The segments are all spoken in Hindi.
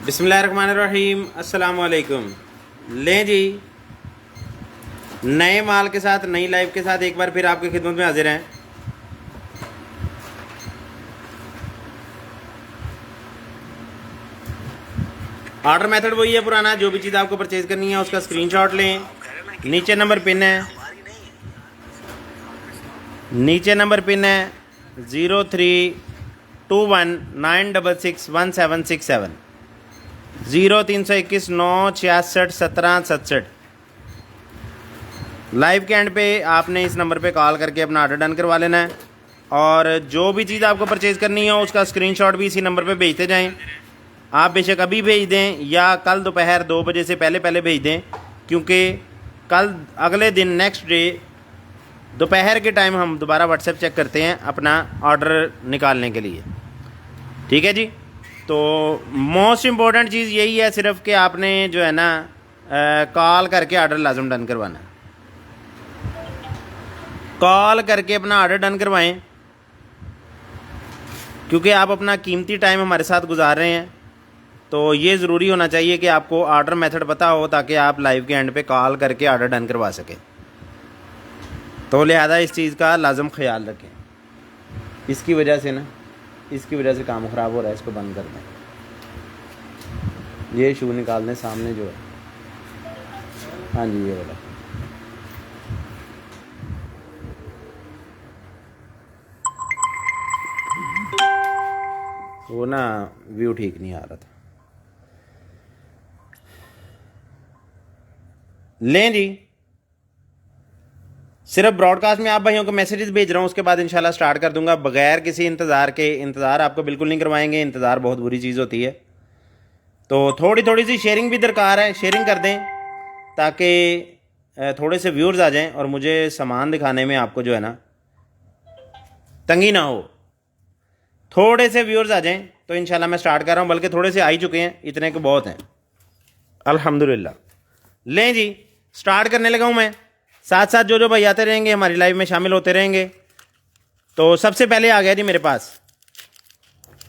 बिस्मिल्लाहिर्रहमानिर्रहीम, अस्सलाम वालेकुम। लें जी, नए माल के साथ नई लाइफ के साथ एक बार फिर आपकी खिदमत में हाजिर हैं। ऑर्डर मेथड वही है पुराना। जो भी चीज़ आपको परचेज़ करनी है उसका स्क्रीनशॉट लें। नीचे नंबर पिन है 0321966167 0321966767। लाइव के एंड पे आपने इस नंबर पे कॉल करके अपना ऑर्डर डन करवा लेना है। और जो भी चीज़ आपको परचेज़ करनी है उसका स्क्रीनशॉट भी इसी नंबर पे भेजते जाएं। आप बेशक अभी भेज दें या कल दोपहर 2 बजे से पहले भेज दें, क्योंकि कल अगले दिन नेक्स्ट डे दोपहर के टाइम हम दोबारा व्हाट्सएप चेक करते हैं अपना ऑर्डर निकालने के लिए। ठीक है जी। तो मोस्ट इम्पोर्टेंट चीज़ यही है सिर्फ कि आपने जो है ना कॉल करके ऑर्डर लाजम डन करवाना है। कॉल करके अपना ऑर्डर डन करवाएं, क्योंकि आप अपना कीमती टाइम हमारे साथ गुजार रहे हैं। तो ये ज़रूरी होना चाहिए कि आपको ऑर्डर मेथड पता हो, ताकि आप लाइव के एंड पे कॉल करके ऑर्डर डन करवा सकें। तो लिहाजा इस चीज़ का लाजम ख्याल रखें। इसकी वजह से काम ख़राब हो रहा है। इसको बंद कर दें। ये शू निकाल दें सामने जो है। हाँ जी, ये वाला। वो ना व्यू ठीक नहीं आ रहा था। लें जी, सिर्फ ब्रॉडकास्ट में आप भाइयों को मैसेजेस भेज रहा हूँ, उसके बाद इंशाल्लाह स्टार्ट कर दूंगा बगैर किसी इंतज़ार के। इंतज़ार आपको बिल्कुल नहीं करवाएंगे। इंतज़ार बहुत बुरी चीज़ होती है। तो थोड़ी सी शेयरिंग भी दरकार है। शेयरिंग कर दें ताकि थोड़े से व्यूअर्स आ जाएं और मुझे सामान दिखाने में आपको जो है ना तंगी ना हो। थोड़े से व्यूअर्स आ जाएं तो इंशाल्लाह मैं स्टार्ट कर रहा हूँ। बल्कि थोड़े से आ ही चुके हैं, इतने के बहुत हैं अल्हम्दुलिल्लाह। लें जी, स्टार्ट करने लगा हूँ मैं। साथ साथ जो भाई आते रहेंगे हमारी लाइव में शामिल होते रहेंगे। तो सबसे पहले आ गया जी मेरे पास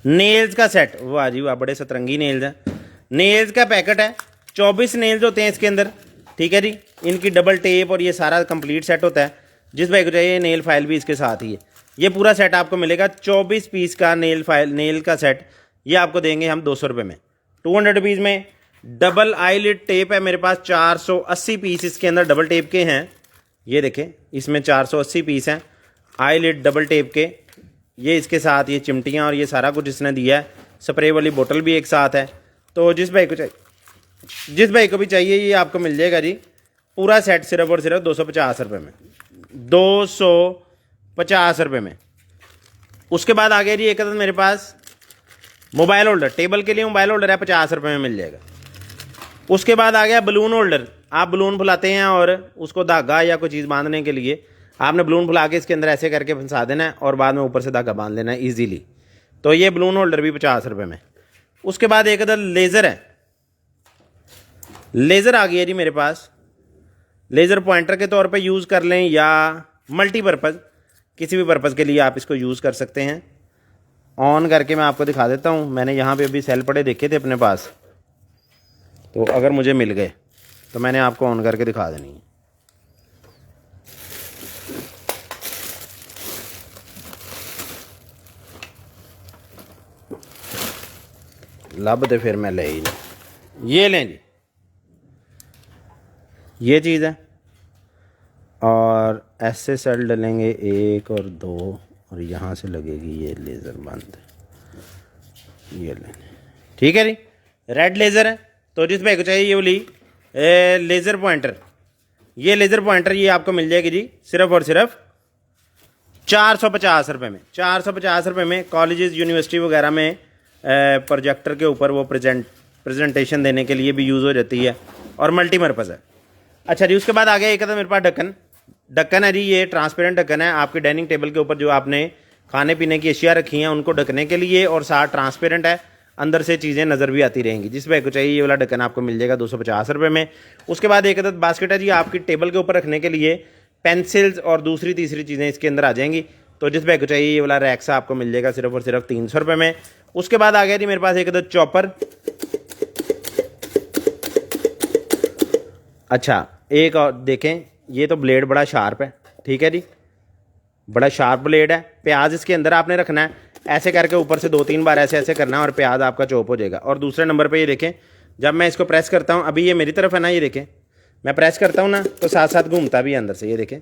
नेल्स का सेट। वाह जी वाह, बड़े सतरंगी नेल्स हैं। नेल्स का पैकेट है। 24 नेल्स होते हैं इसके अंदर। ठीक है जी। इनकी डबल टेप और ये सारा कंप्लीट सेट होता है। जिस भाई को चाहिए नेल फाइल भी इसके साथ ही है। ये पूरा सेट आपको मिलेगा 24 पीस का नेल का सेट। ये आपको देंगे हम 200 रुपये में, 200 रुपीज़ में। डबल आईलिड टेप है मेरे पास 480 पीस इसके अंदर डबल टेप के हैं। ये देखें, इसमें 480 पीस हैं आईलिड डबल टेप के। ये इसके साथ ये चिमटियाँ और ये सारा कुछ इसने दिया है। स्प्रे वाली बोतल भी एक साथ है। तो जिस भाई को भी चाहिए ये आपको मिल जाएगा जी पूरा सेट सिर्फ और सिर्फ 250 रुपये में, 250 रुपये में। उसके बाद आ गया जी एक अदद मेरे पास मोबाइल होल्डर। टेबल के लिए मोबाइल होल्डर है, 50 रुपये में मिल जाएगा। उसके बाद आ गया बलून होल्डर। आप बलून फुलाते हैं और उसको धागा या कोई चीज़ बांधने के लिए आपने बलून फुला के इसके अंदर ऐसे करके फंसा देना है और बाद में ऊपर से धागा बांध लेना है ईजीली। तो ये बलून होल्डर भी 50 रुपये में। उसके बाद एक अदर लेज़र है। लेज़र आ गया जी मेरे पास। लेज़र पॉइंटर के तौर पे यूज़ कर लें या मल्टीपर्पज़, किसी भी पर्पज़ के लिए आप इसको यूज़ कर सकते हैं। ऑन करके मैं आपको दिखा देता हूँ। मैंने यहाँ पे अभी सेल पड़े देखे थे अपने पास, तो अगर मुझे मिल गए तो मैंने आपको ऑन करके दिखा देनी है। लब तो फिर मैं ले ही नहीं। ये लें जी, ये चीज़ है। और ऐसे सेल डलेंगे 1 और 2 और यहाँ से लगेगी ये लेज़र बंद। ये लें, ठीक है जी। रेड लेज़र है। तो जिस भाई को चाहिए ये वाली लेज़र पॉइंटर, ये लेज़र पॉइंटर ये आपको मिल जाएगी जी सिर्फ और सिर्फ 450 रुपये में। 450 रुपये में कॉलेजेस यूनिवर्सिटी वगैरह में प्रोजेक्टर के ऊपर वो प्रेजेंटेशन देने के लिए भी यूज़ हो जाती है और मल्टीपर्पज़ है। अच्छा जी। उसके बाद आ गया एक मेरे पास ढक्कन है जी। ये ट्रांसपेरेंट ढक्कन है। आपके डाइनिंग टेबल के ऊपर जो आपने खाने पीने की अशिया रखी हैं उनको ढकने के लिए, और साथ ट्रांसपेरेंट है, अंदर से चीज़ें नज़र भी आती रहेंगी। जिस भाई को चाहिए ये वाला ढक्कन आपको मिल जाएगा 250 रुपये में। उसके बाद एक अदद बास्केट है जी आपकी टेबल के ऊपर रखने के लिए। पेंसिल्स और दूसरी तीसरी चीज़ें इसके अंदर आ जाएंगी। तो जिस भाई को चाहिए ये वाला रैक्सा आपको मिल जाएगा सिर्फ और सिर्फ 300 रुपये में। उसके बाद आ गया जी मेरे पास एक अदद चॉपर। अच्छा एक और देखें, ये तो ब्लेड बड़ा शार्प है, ठीक है जी, बड़ा शार्प ब्लेड है। प्याज इसके अंदर आपने रखना है, ऐसे करके ऊपर से 2-3 बार ऐसे ऐसे करना है और प्याज आपका चॉप हो जाएगा। और दूसरे नंबर पे ये देखें, जब मैं इसको प्रेस करता हूँ, अभी ये मेरी तरफ है ना, ये देखें मैं प्रेस करता हूँ ना तो साथ साथ घूमता भी है अंदर से, ये देखें,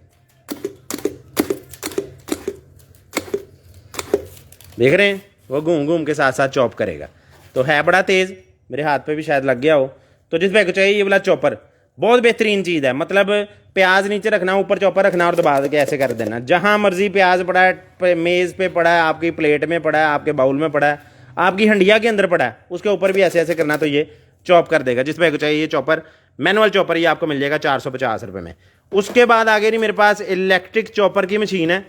देख रहे हैं, वो घूम घूम के साथ साथ चॉप करेगा। तो है बड़ा तेज़, मेरे हाथ पे भी शायद लग गया हो। तो जिस भाई को चाहिए ये वाला चॉपर, बहुत बेहतरीन चीज़ है। मतलब प्याज नीचे रखना, ऊपर चॉपर रखना और दबा के ऐसे कर देना। जहाँ मर्जी प्याज पड़ा है, मेज़ पे पड़ा है, आपकी प्लेट में पड़ा है, आपके बाउल में पड़ा है, आपकी हंडिया के अंदर पड़ा है, उसके ऊपर भी ऐसे ऐसे करना तो ये चॉप कर देगा। जिस भाई को चाहिए ये चॉपर, मैनुअल चॉपर, ये आपको मिल जाएगा 450 रुपये में। उसके बाद आगे नहीं, मेरे पास इलेक्ट्रिक चॉपर की मशीन है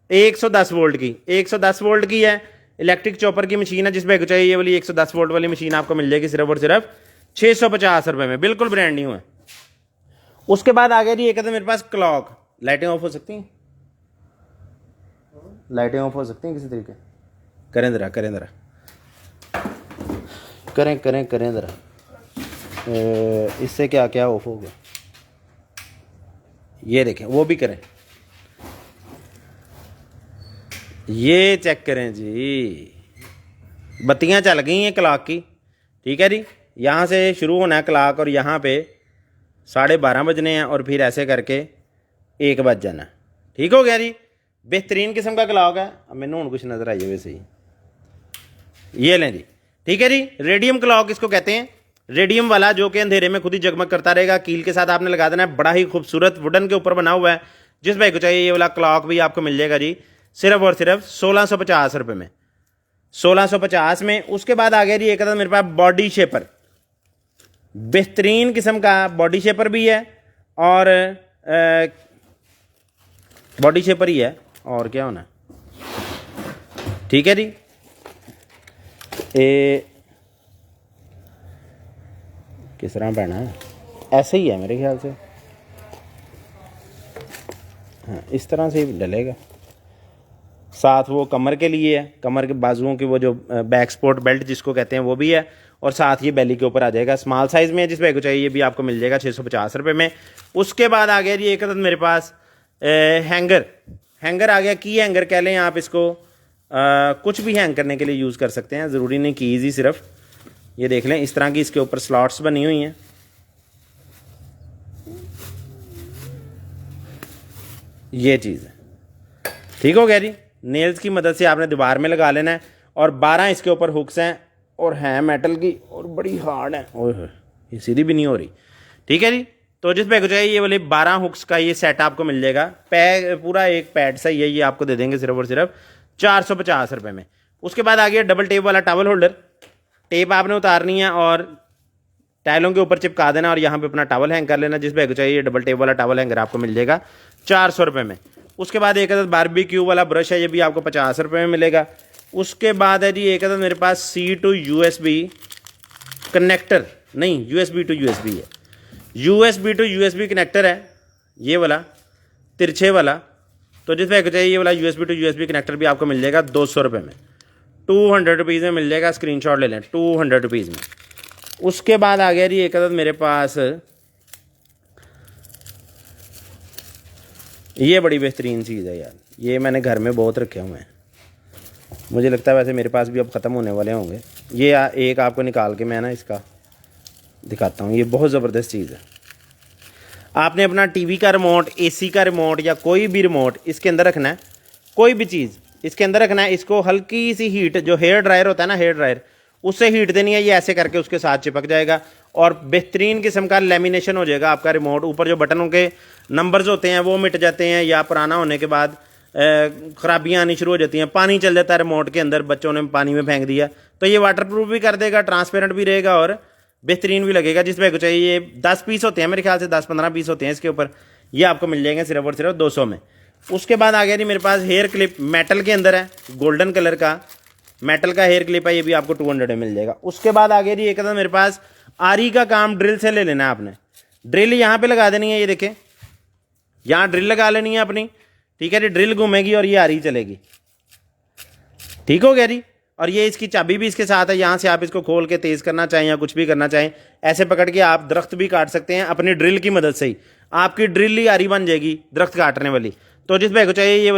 110 वोल्ट की, 110 वोल्ट की है, इलेक्ट्रिक चॉपर की मशीन है। जिस भाई को चाहिए ये वाली 110 वोल्ट वाली मशीन आपको मिल जाएगी सिर्फ और सिर्फ 650 रुपये में, बिल्कुल ब्रांड न्यू है। उसके बाद आगे जी एक है मेरे पास क्लॉक। लाइटें ऑफ हो सकती हैं, लाइटें ऑफ हो सकती हैं किसी तरीके, करें ज़रा, करें ज़रा, करें करें करें ज़रा, इससे क्या क्या ऑफ हो गया, ये देखें, वो भी करें, ये चेक करें जी, बत्तियां चल गई हैं क्लॉक की, ठीक है जी। यहाँ से शुरू होना है क्लॉक और यहाँ पे 12:30 बजने हैं और फिर ऐसे करके 1 बज जाना, ठीक हो गया जी। बेहतरीन किस्म का क्लॉक है। अब मैंने हूँ कुछ नज़र आई है वैसे ही, ये लें जी, ठीक है जी। रेडियम क्लॉक इसको कहते हैं, रेडियम वाला, जो कि अंधेरे में खुद ही जगमग करता रहेगा। कील के साथ आपने लगा देना है, बड़ा ही खूबसूरत वुडन के ऊपर बना हुआ है। जिस भाई को चाहिए ये वाला क्लॉक भी आपको मिल जाएगा जी सिर्फ और सिर्फ 1650 रुपये में, 1650 में। उसके बाद आ गया जी एक था मेरे पास बॉडी शेपर, बेहतरीन किस्म का बॉडी शेपर भी है और बॉडी शेपर ही है और क्या होना, ठीक है जी। किस तरह पहना है, ऐसे ही है मेरे ख्याल से, हाँ इस तरह से ही डलेगा। साथ वो कमर के लिए है, कमर के बाजुओं की वो जो बैक स्पोर्ट बेल्ट जिसको कहते हैं वो भी है, और साथ ये बेली के ऊपर आ जाएगा। स्मॉल साइज़ में जिस भाई को चाहिए ये भी आपको मिल जाएगा 650 रुपये में। उसके बाद आ गया जी एक मेरे पास हैंगर, हैंगर आ गया, की हैंगर कह लें आप इसको, कुछ भी हैंग करने के लिए यूज़ कर सकते हैं, ज़रूरी नहीं कीज़ ही सिर्फ। ये देख लें, इस तरह की इसके ऊपर स्लॉट्स बनी हुई हैं, ये चीज़ है, ठीक हो गया जी। नेल्स की मदद से आपने दीवार में लगा लेना है और 12 इसके ऊपर हुक्स हैं और हैं मेटल की और बड़ी हार्ड है, ओह ये सीधी भी नहीं हो रही, ठीक है जी। तो जिस भाई को चाहिए ये वाले 12 हुक्स का ये सेट आपको मिल जाएगा, पूरा एक पैड सही है, ये आपको दे देंगे सिर्फ और सिर्फ 450 रुपये में। उसके बाद आ गया डबल टेप वाला टॉवल होल्डर। टेप आपने उतारनी है और टाइलों के ऊपर चिपका देना और यहाँ पे अपना टॉवल हैंग कर लेना। जिस भाई को चाहिए डबल टेप वाला टॉवल हैंगर आपको मिल जाएगा 400 रुपये में। उसके बाद एक अदद बारबेक्यू वाला ब्रश है, ये भी आपको 50 रुपये में मिलेगा। उसके बाद है जी एक अदद मेरे पास C to USB कनेक्टर, नहीं USB to USB है, USB to USB कनेक्टर है ये वाला तिरछे वाला। तो जिस भाई को चाहिए ये वाला USB to USB कनेक्टर भी आपको मिल जाएगा 200 रुपये में, 200 रुपीज़ में मिल जाएगा। स्क्रीनशॉट ले लें, 200 रुपीज़ में। उसके बाद आ गया जी एक अदद मेरे पास, ये बड़ी बेहतरीन चीज़ है यार, ये मैंने घर में बहुत रखे हुए हैं, मुझे लगता है वैसे मेरे पास भी अब ख़त्म होने वाले होंगे। ये एक आपको निकाल के मैं ना इसका दिखाता हूँ, ये बहुत ज़बरदस्त चीज़ है। आपने अपना टीवी का रिमोट, AC का रिमोट या कोई भी रिमोट इसके अंदर रखना है, कोई भी चीज़ इसके अंदर रखना है। इसको हल्की सी हीट, जो हेयर ड्रायर होता है ना, हेयर ड्रायर, उससे हीट देनी है, ये ऐसे करके उसके साथ चिपक जाएगा और बेहतरीन किस्म का लेमिनेशन हो जाएगा आपका रिमोट। ऊपर जो बटनों के नंबर्स होते हैं वो मिट जाते हैं, या पुराना होने के बाद ख़राबियाँ आनी शुरू हो जाती हैं, पानी चल जाता है रिमोट के अंदर, बच्चों ने पानी में फेंक दिया, तो ये वाटरप्रूफ भी कर देगा, ट्रांसपेरेंट भी रहेगा और बेहतरीन भी लगेगा। जिस भाई को चाहिए ये 10 पीस होते हैं मेरे ख्याल से, 10-15 पीस होते हैं इसके ऊपर, ये आपको मिल जाएंगे सिर्फ और सिर्फ 200 में। उसके बाद आ गया जी मेरे पास हेयर क्लिप, मेटल के अंदर है, गोल्डन कलर का मेटल का हेयर क्लिप है, ये भी आपको 200 में मिल जाएगा। उसके बाद आ गया जी एक मेरे पास आरी का काम, ड्रिल से ले लेना है आपने, ड्रिल यहाँ पे लगा देनी है, ये देखें यहाँ ड्रिल लगा लेनी है अपनी, ठीक है जी। ड्रिल घूमेगी और ये आरी चलेगी, ठीक हो गया जी। और ये इसकी चाबी भी इसके साथ है। यहाँ से आप इसको खोल के तेज़ करना चाहें या कुछ भी करना चाहें, ऐसे पकड़ के आप दरख्त भी काट सकते हैं अपनी ड्रिल की मदद से ही। आपकी ड्रिल ही आरी बन जाएगी दरख्त काटने वाली। तो जिस भाई को चाहिए ये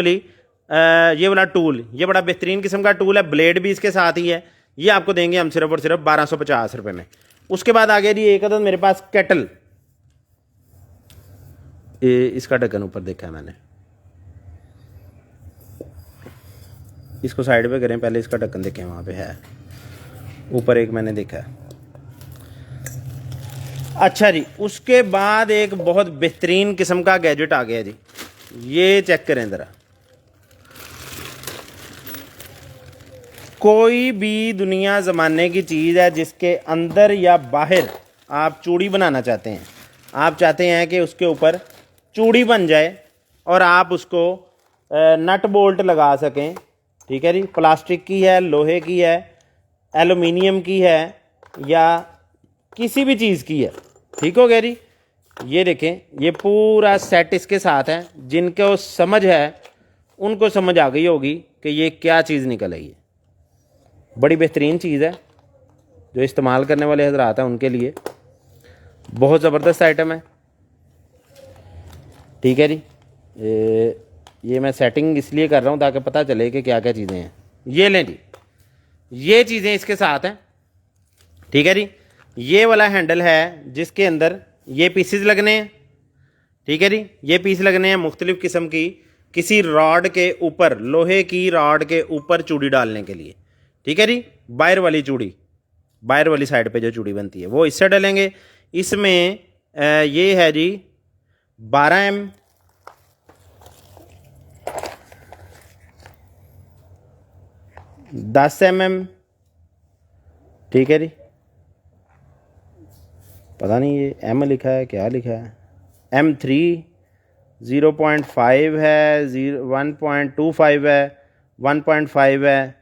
वाला टूल, ये बड़ा बेहतरीन किस्म का टूल है, ब्लेड भी इसके साथ ही है। ये आपको देंगे हम सिर्फ और सिर्फ 1250 रुपये में। उसके बाद आ गया जी एक अदद मेरे पास केटल, इसका ढक्कन ऊपर देखा है मैंने, इसको साइड पे करें पहले, इसका ढक्कन देखें वहाँ पे है ऊपर एक मैंने देखा है। अच्छा जी, उसके बाद एक बहुत बेहतरीन किस्म का गैजेट आ गया जी, ये चेक करें ज़रा। कोई भी दुनिया ज़माने की चीज़ है जिसके अंदर या बाहर आप चूड़ी बनाना चाहते हैं, आप चाहते हैं कि उसके ऊपर चूड़ी बन जाए और आप उसको नट बोल्ट लगा सकें, ठीक है जी। प्लास्टिक की है, लोहे की है, एलुमिनियम की है या किसी भी चीज़ की है, ठीक हो गया जी। ये देखें, ये पूरा सेट इसके साथ है। जिनको समझ है उनको समझ आ गई होगी कि ये क्या चीज़ निकल आई है। बड़ी बेहतरीन चीज़ है, जो इस्तेमाल करने वाले हजरात हैं उनके लिए बहुत ज़बरदस्त आइटम है, ठीक है जी। ये मैं सेटिंग इसलिए कर रहा हूँ ताकि पता चले कि क्या क्या चीज़ें हैं। ये लें जी, ये चीज़ें इसके साथ हैं, ठीक है जी। ये वाला हैंडल है जिसके अंदर ये पीसेस लगने हैं, ठीक है जी। ये पीस लगने हैं मुख्तलिफ़ किस्म की, किसी रॉड के ऊपर, लोहे की रॉड के ऊपर चूड़ी डालने के लिए, ठीक है जी। बाहर वाली चूड़ी, बाहर वाली साइड पे जो चूड़ी बनती है वो इससे डालेंगे। इसमें ये है जी 12 mm, 10 mm, ठीक है जी। पता नहीं ये M लिखा है क्या लिखा है, M3, 0.5 है, 1.25 है, 1.5 है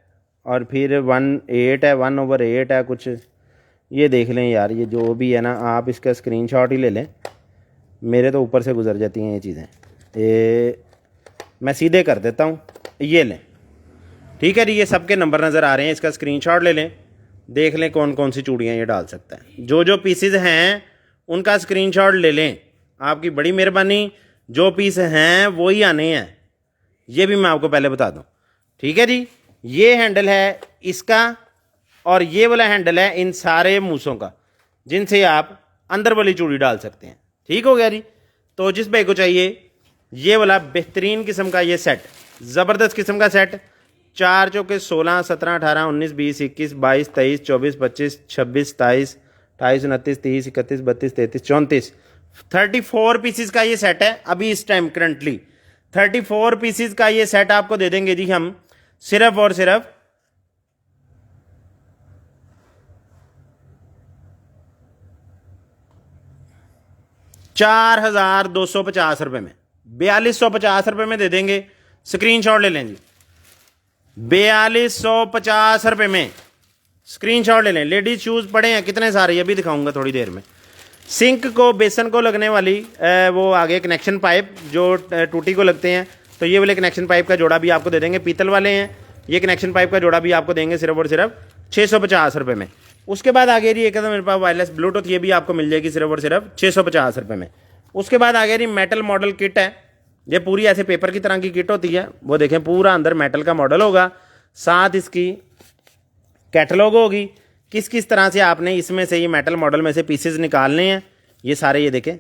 और फिर 1/8 है, 1/8 है कुछ। ये देख लें यार, ये जो भी है ना, आप इसका स्क्रीनशॉट ही ले लें, मेरे तो ऊपर से गुजर जाती हैं ये चीज़ें। मैं सीधे कर देता हूँ, ये लें, ठीक है जी। ये सबके नंबर नज़र आ रहे हैं, इसका स्क्रीनशॉट ले लें, देख लें कौन कौन सी चूड़ियाँ ये डाल सकता है। जो जो पीसेस हैं उनका स्क्रीनशॉट ले लें, आपकी बड़ी मेहरबानी। जो पीस हैं वही आने हैं, ये भी मैं आपको पहले बता दूं, ठीक है जी। ये हैंडल है इसका और ये वाला हैंडल है इन सारे मूसों का, जिनसे आप अंदर वाली चूड़ी डाल सकते हैं, ठीक हो गया जी। तो जिस भाई को चाहिए ये वाला बेहतरीन किस्म का ये सेट, ज़बरदस्त किस्म का सेट, 4 चौके 16, 17, 18, 19, 20, 21, 22, 23, 24, 25, 26, 27, 28, 29, 30, 31, 32, 33, 34, 34 पीसीस का ये सेट है अभी इस टाइम करंटली। 34 पीसीस का ये सेट आपको दे देंगे जी हम सिर्फ और सिर्फ 4,250 रुपये में, 4,250 रुपये में दे देंगे। स्क्रीनशॉट ले लें जी, 4,250 रुपये में स्क्रीनशॉट ले लें। लेडीज शूज़ पड़े हैं कितने सारे, ये भी दिखाऊंगा थोड़ी देर में। सिंक को, बेसन को लगने वाली वो आगे कनेक्शन पाइप जो टूटी को लगते हैं, तो ये वाले कनेक्शन पाइप का जोड़ा भी आपको दे देंगे, पीतल वाले हैं। ये कनेक्शन पाइप का जोड़ा भी आपको देंगे सिर्फ और सिर्फ 650 रुपये में। उसके बाद आगे जी एक मेरे पास वायरलेस ब्लूटूथ, ये भी आपको मिल जाएगी सिर्फ और सिर्फ 650 रुपये में। उसके बाद आगे जी मेटल मॉडल किट है, ये पूरी ऐसे पेपर की तरह की किट होती है, वो देखें पूरा अंदर मेटल का मॉडल होगा, साथ इसकी कैटलॉग होगी किस किस तरह से आपने इसमें से ये मेटल मॉडल में से पीसेस निकालने हैं। ये सारे ये देखें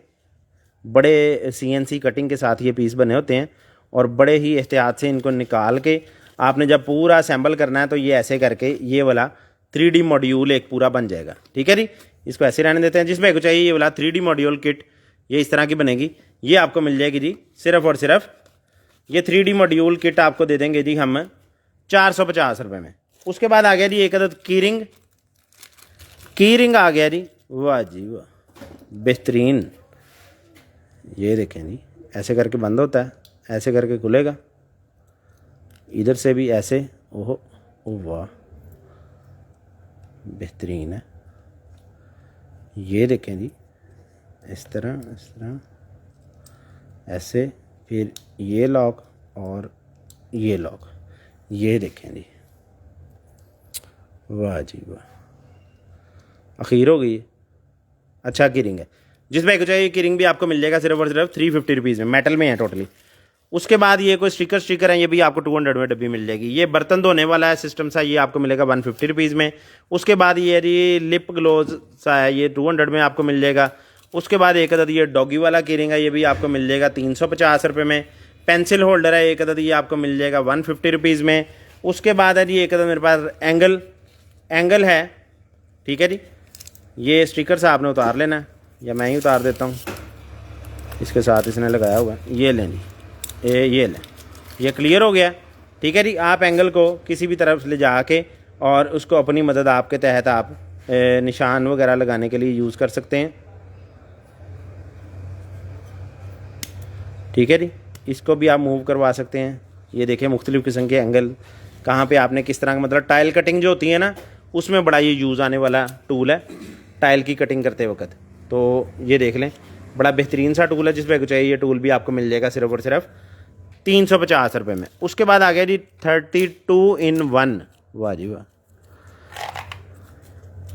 बड़े CNC कटिंग के साथ ये पीस बने होते हैं और बड़े ही एहतियात से इनको निकाल के आपने जब पूरा असेंबल करना है तो ये ऐसे करके ये वाला 3D मॉड्यूल एक पूरा बन जाएगा, ठीक है जी। इसको ऐसे रहने देते हैं। जिस भाई को चाहिए ये वाला 3D मॉड्यूल किट, ये इस तरह की बनेगी, ये आपको मिल जाएगी जी सिर्फ और सिर्फ, ये 3D मॉड्यूल किट आपको दे देंगे जी हम 450 रुपये में। उसके बाद आ गया जी एक अदद की रिंग आ गया जी, वाह जी वाह, बेहतरीन। ये देखें जी, ऐसे करके बंद होता है, ऐसे करके खुलेगा, इधर से भी ऐसे, ओहो ओ वाह बेहतरीन है। ये देखें जी, इस तरह ऐसे, फिर ये लॉक और ये लॉक, ये देखें जी वाह जी वाह, आखिर हो गई। अच्छा की रिंग है। जिस भाई को चाहिए की रिंग भी आपको मिल जाएगा सिर्फ और सिर्फ 350 रुपीज़ में, मेटल में है टोटली। उसके बाद ये कोई स्टिकर है, ये भी आपको 200 में डब्बी मिल जाएगी। ये बर्तन धोने वाला है सिस्टम सा, ये आपको मिलेगा 150 रुपीज़ में। उसके बाद ये लिप ग्लोव सा है, ये 200 में आपको मिल जाएगा। उसके बाद एक अदद ये डॉगी वाला की रिंग है, ये भी आपको मिल जाएगा 350 रुपये में। पेंसिल होल्डर है एक अदद, ये आपको मिल जाएगा 150 रुपीज़ में। उसके बाद है जी एक अदद मेरे पास एंगल है, ठीक है जी। ये स्टिकर से आपने उतार लेना है, या मैं ही उतार देता हूँ, इसके साथ इसने लगाया हुआ है। ये लें जी, ये लें, ये क्लियर हो गया, ठीक है जी। आप एंगल को किसी भी तरफ ले जाके और उसको अपनी मदद आपके तहत आप निशान वगैरह लगाने के लिए यूज़ कर सकते हैं, ठीक है जी। इसको भी आप मूव करवा सकते हैं। ये देखिए मुख्तलिफ़ किस्म के एंगल, कहाँ पे आपने किस तरह का, मतलब टाइल कटिंग जो होती है ना, उसमें बड़ा ये यूज़ आने वाला टूल है टाइल की कटिंग करते वक्त। तो ये देख लें, बड़ा बेहतरीन सा टूल है। जिस पे को चाहिए ये टूल भी आपको मिल जाएगा सिर्फ और सिर्फ 350 रुपये में। उसके बाद आ गया जी 32 in 1, वाह जी वाह,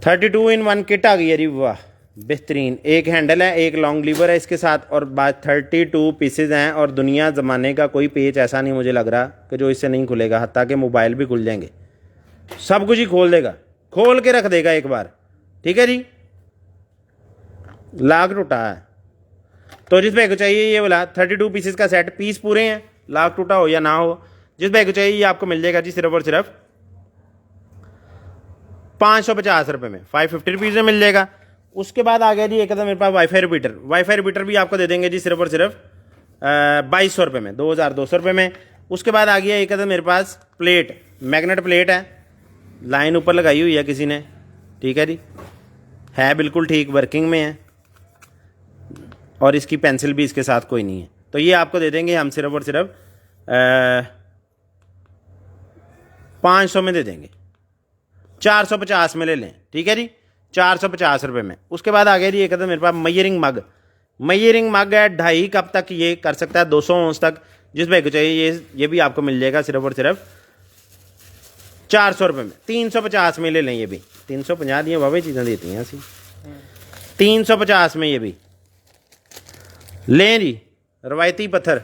32 in 1 किट आ गई है जी, वाह बेहतरीन। एक हैंडल है, एक लॉन्ग लीवर है इसके साथ, और बाद 32 पीसेज हैं। और दुनिया ज़माने का कोई पेच ऐसा नहीं मुझे लग रहा कि जो इससे नहीं खुलेगा, हत्ता कि मोबाइल भी खुल जाएंगे, सब कुछ ही खोल देगा, खोल के रख देगा एक बार, ठीक है जी। लाख टूटा है, तो जिस भाई को चाहिए ये वाला 32 पीसेस का सेट, पीस पूरे हैं, लाख टूटा हो या ना हो, जिस भाई को चाहिए ये आपको मिल जाएगा जी सिर्फ और सिर्फ 550 रुपये में, 550 रुपीज़ में मिल जाएगा। उसके बाद आ गया जी एक मेरे पास वाईफाई रिपीटर भी आपको दे देंगे जी सिर्फ और सिर्फ 2200 रुपये में, 2200 रुपये में। उसके बाद आ गया एक मेरे पास प्लेट, मैग्नेट प्लेट है, लाइन ऊपर लगाई हुई है किसी ने, ठीक है जी, है बिल्कुल ठीक, वर्किंग में है, और इसकी पेंसिल भी इसके साथ कोई नहीं है। तो ये आपको दे देंगे हम सिर्फ और सिर्फ 500 में दे देंगे, 450 में ले लें, ठीक है जी, 450 रुपये में। उसके बाद आ गया जी एक मेरे पास मयरिंग मग है, 2.5 कप तक ये कर सकता है, 200 औंस तक। जिस भाई को चाहिए ये भी आपको मिल जाएगा सिर्फ और सिर्फ 400 रुपये में, 350 में ले लें। ये भी 350 दिए वावे चीज़ें देती हैं ऐसी, 350 में ये भी लें जी। रवायती पत्थर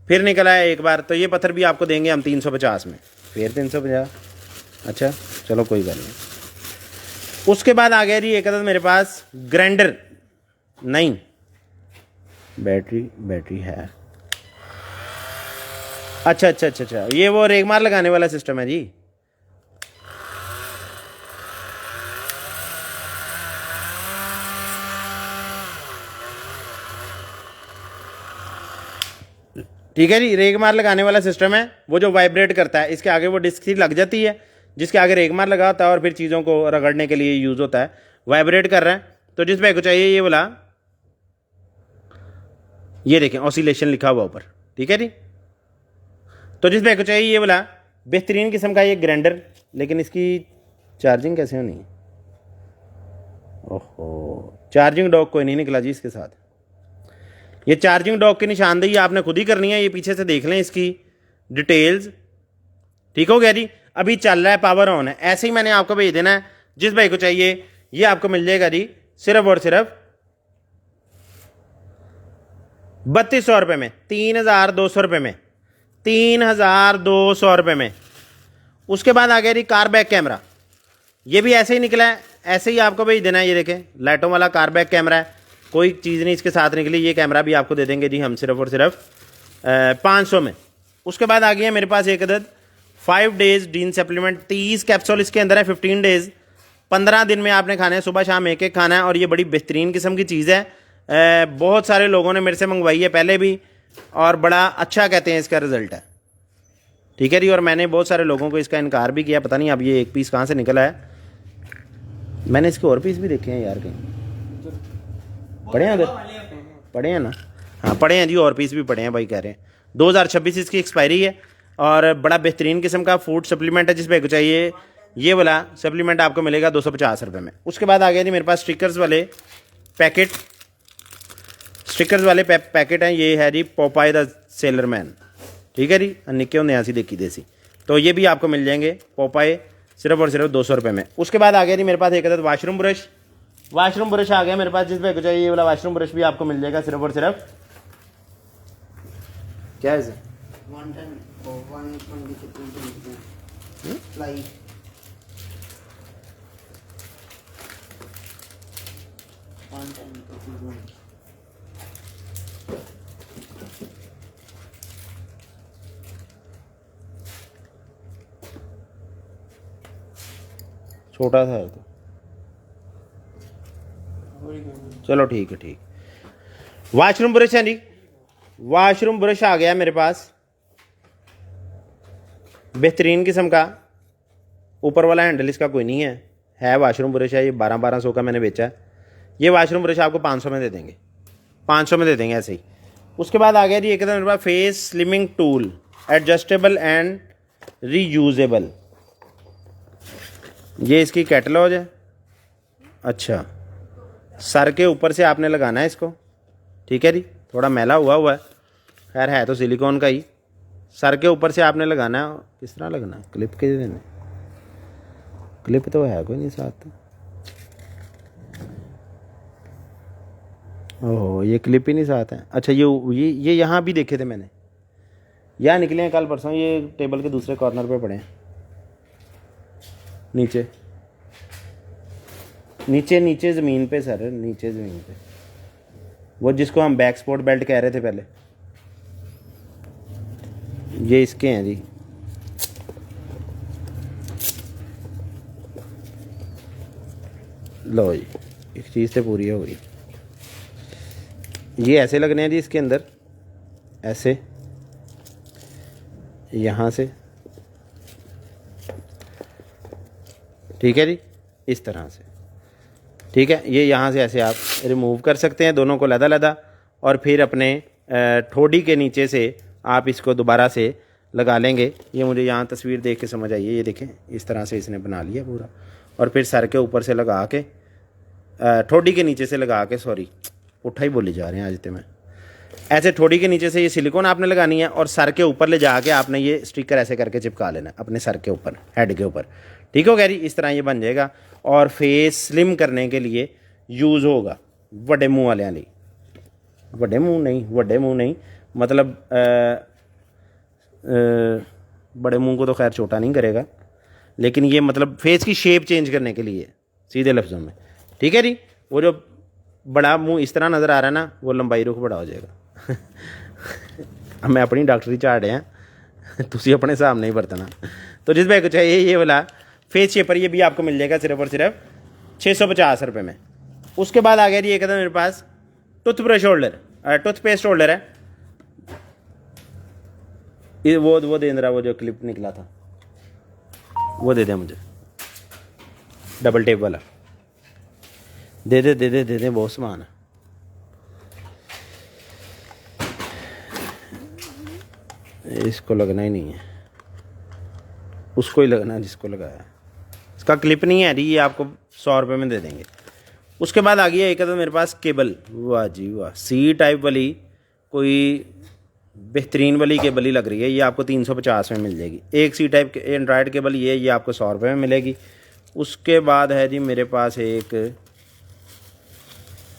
फिर निकला है एक बार, तो ये पत्थर भी आपको देंगे हम 350 में, फिर 350, अच्छा चलो कोई बात नहीं। उसके बाद आ गया जी एक मेरे पास ग्राइंडर, नहीं बैटरी है, अच्छा, ये वो रेगमार लगाने वाला सिस्टम है जी। ठीक है जी, रेगमार लगाने वाला सिस्टम है, वो जो वाइब्रेट करता है, इसके आगे वो डिस्क सी लग जाती है, जिसके आगे रेगमार लगा होता है, और फिर चीज़ों को रगड़ने के लिए यूज़ होता है, वाइब्रेट कर रहा है। तो जिस भाई को चाहिए ये वाला, ये देखें ऑसिलेशन लिखा हुआ ऊपर, ठीक है जी। तो जिस भाई को चाहिए ये वाला बेहतरीन किस्म का ये ग्राइंडर, लेकिन इसकी चार्जिंग कैसे होनी है, ओहो चार्जिंग डॉक कोई नहीं निकला जी इसके साथ। ये चार्जिंग डॉक की निशानदेही आपने खुद ही करनी है, ये पीछे से देख लें इसकी डिटेल्स, ठीक हो गया जी। अभी चल रहा है, पावर ऑन है, ऐसे ही मैंने आपको भेज देना है। जिस भाई को चाहिए ये आपको मिल जाएगा जी सिर्फ और सिर्फ 3200 रुपये में, 3200 रुपये में, 3200 रुपये में। उसके बाद आ गया जी कार बैक कैमरा, ये भी ऐसे ही निकला है, ऐसे ही आपको भेज देना है। ये देखें लाइटों वाला कार बैक कैमरा है, कोई चीज़ नहीं इसके साथ निकली, ये कैमरा भी आपको दे देंगे जी हम सिर्फ और सिर्फ 500 में। उसके बाद आ गया मेरे पास एक अदद 5 डेज़ डीन सप्लीमेंट, 30 कैप्सूल इसके अंदर है, 15 डेज़, 15 दिन में आपने खाना है, सुबह शाम एक एक खाना है। और ये बड़ी बेहतरीन किस्म की चीज़ है, बहुत सारे लोगों ने मेरे से मंगवाई है पहले भी, और बड़ा अच्छा कहते हैं इसका रिज़ल्ट है, ठीक है जी। और मैंने बहुत सारे लोगों को इसका इनकार भी किया, पता नहीं अब ये एक पीस कहाँ से निकला है, मैंने इसके और पीस भी देखे हैं यार, कहीं पढ़े हैं उधर, पढ़े हैं ना, हाँ पढ़े हैं जी, और पीस भी पढ़े हैं भाई, कह रहे हैं 2026 इसकी एक्सपायरी है। और बड़ा बेहतरीन किस्म का फूड सप्लीमेंट है, जिस पे को चाहिए ये वाला सप्लीमेंट आपको मिलेगा 250 रुपये में। उसके बाद आ गया जी मेरे पास स्टिकर्स वाले पैकेट, पैकेट हैं, ये है जी पोपाई द सेलर मैन, ठीक है जी, निक्के होंगे ऐसी देखी देसी, तो ये भी आपको मिल जाएंगे पोपाई सिर्फ और सिर्फ 200 रुपये में। उसके बाद आ गया जी मेरे पास एक अदद वाशरूम ब्रश। वाशरूम ब्रश आ गया मेरे पास, जिस पे चाहिए ये वाला वाशरूम ब्रश भी आपको मिल जाएगा सिर्फ और सिर्फ, क्या है इसे 120 छोटा सा है तो चलो ठीक है, ठीक। वाशरूम ब्रश है जी, वाशरूम ब्रश आ गया मेरे पास बेहतरीन किस्म का। ऊपर वाला हैंडल इसका कोई नहीं है वाशरूम ब्रश है, ये 1200 का मैंने बेचा है। ये वाशरूम ब्रश आपको 500 में दे देंगे, 500 में दे देंगे ऐसे ही। उसके बाद आ गया जी एक मेरे पास face slimming tool, adjustable and reusable. ये इसकी कैटलॉग है। अच्छा, सर के ऊपर से आपने लगाना है इसको, ठीक है जी। थोड़ा मैला हुआ है, खैर है तो सिलिकॉन का ही। सर के ऊपर से आपने लगाना है। किस तरह लगना है? क्लिप के देने? क्लिप तो है कोई नहीं साथ। ओह, ये क्लिप ही नहीं साथ है। अच्छा, ये यहाँ भी देखे थे मैंने, यहाँ निकले हैं कल परसों, ये टेबल के दूसरे कॉर्नर पे पड़े हैं, नीचे नीचे नीचे ज़मीन पे सर, नीचे ज़मीन पे, वो जिसको हम बैक स्पोर्ट बेल्ट कह रहे थे पहले, ये इसके हैं जी। लो जी, एक चीज़ से पूरी हो गई। ये ऐसे लगने हैं जी इसके अंदर, ऐसे, यहाँ से, ठीक है जी, इस तरह से, ठीक है। ये यहाँ से ऐसे आप रिमूव कर सकते हैं दोनों को लदा, और फिर अपने ठोड़ी के नीचे से आप इसको दोबारा से लगा लेंगे। ये मुझे यहाँ तस्वीर देख के समझ आई है, ये देखें इस तरह से इसने बना लिया पूरा, और फिर सर के ऊपर से लगा के, ठोड़ी के नीचे से लगा के, सॉरी उठा ही बोली जा रहे हैं आज तो मैं, ऐसे ठोड़ी के नीचे से ये सिलिकॉन आपने लगानी है, और सर के ऊपर ले जाके आपने ये स्टिकर ऐसे करके चिपका लेना अपने सर के ऊपर, हेड के ऊपर, ठीक हो गया जी। इस तरह ये बन जाएगा, और फेस स्लिम करने के लिए यूज़ होगा बड़े मुँह वाले लिए। बड़े मुँह नहीं मतलब बड़े मुंह को तो खैर छोटा नहीं करेगा, लेकिन ये मतलब फेस की शेप चेंज करने के लिए, सीधे लफ्ज़ों में, ठीक है जी। वो जो बड़ा मुंह इस तरह नज़र आ रहा है ना, वो लंबाई रुख बड़ा हो जाएगा। अब मैं अपनी डॉक्टरी चाट हैं, तुसी अपने हिसाब नहीं बरतना। तो जिस भाई को चाहिए ये वाला फेस शेपर, ये भी आपको मिल जाएगा सिर्फ और सिर्फ 650 रुपये में। उसके बाद आ गया जी एक अदर मेरे पास टूथब्रश होल्डर, टूथपेस्ट होल्डर है। वो दे रहा, वो जो क्लिप निकला था वो दे दे मुझे, डबल टेप वाला दे दे, बहुत सामान है। इसको लगना ही नहीं है, उसको ही लगना है जिसको लगाया है। इसका क्लिप नहीं है जी, ये आपको 100 रुपये में दे देंगे। उसके बाद आ गया एक तो मेरे पास केबल, वाह जी वाह, सी टाइप वाली, कोई बेहतरीन वाली केबल ही लग रही है। ये आपको 350 में मिल जाएगी। एक सी टाइप एंड्रॉयड केबल ये आपको 100 रुपये में मिलेगी। उसके बाद है जी मेरे पास एक,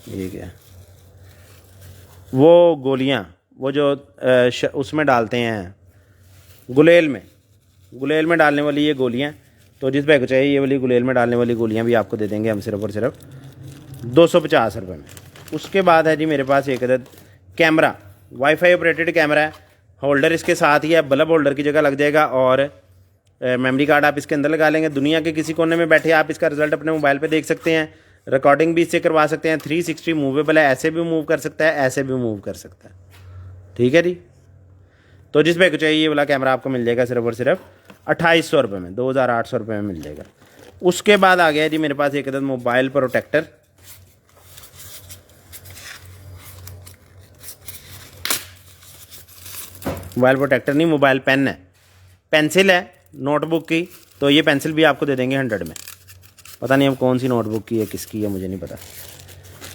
ये क्या, वो गोलियाँ, वो जो उसमें डालते हैं गुलेल में डालने वाली ये गोलियाँ। तो जिस भाई को चाहिए ये वाली गुलेल में डालने वाली गोलियाँ भी आपको दे देंगे हम सिर्फ और सिर्फ 250 रुपये में। उसके बाद है जी मेरे पास एक अदद कैमरा, वाईफाई ऑपरेटेड कैमरा है। होल्डर इसके साथ ही है, बल्ब होल्डर की जगह लग जाएगा, और मेमोरी कार्ड आप इसके अंदर लगा लेंगे। दुनिया के किसी कोने में बैठे आप इसका रिजल्ट अपने मोबाइल पे देख सकते हैं, रिकॉर्डिंग भी इससे करवा सकते हैं। 360 मूवेबल है, ऐसे भी मूव कर सकता है, ऐसे भी मूव कर सकता है, ठीक है जी। तो जिस भाई को चाहिए ये वाला कैमरा आपको मिल जाएगा सिर्फ और सिर्फ 2800 रुपये में, 2800 रुपये में मिल जाएगा। उसके बाद आ गया जी मेरे पास एक अदद मोबाइल प्रोटेक्टर, मोबाइल प्रोटेक्टर नहीं, मोबाइल पेन है, पेंसिल है नोटबुक की। तो ये पेंसिल भी आपको दे देंगे 100 में। पता नहीं अब कौन सी नोटबुक की है, किसकी है, मुझे नहीं पता।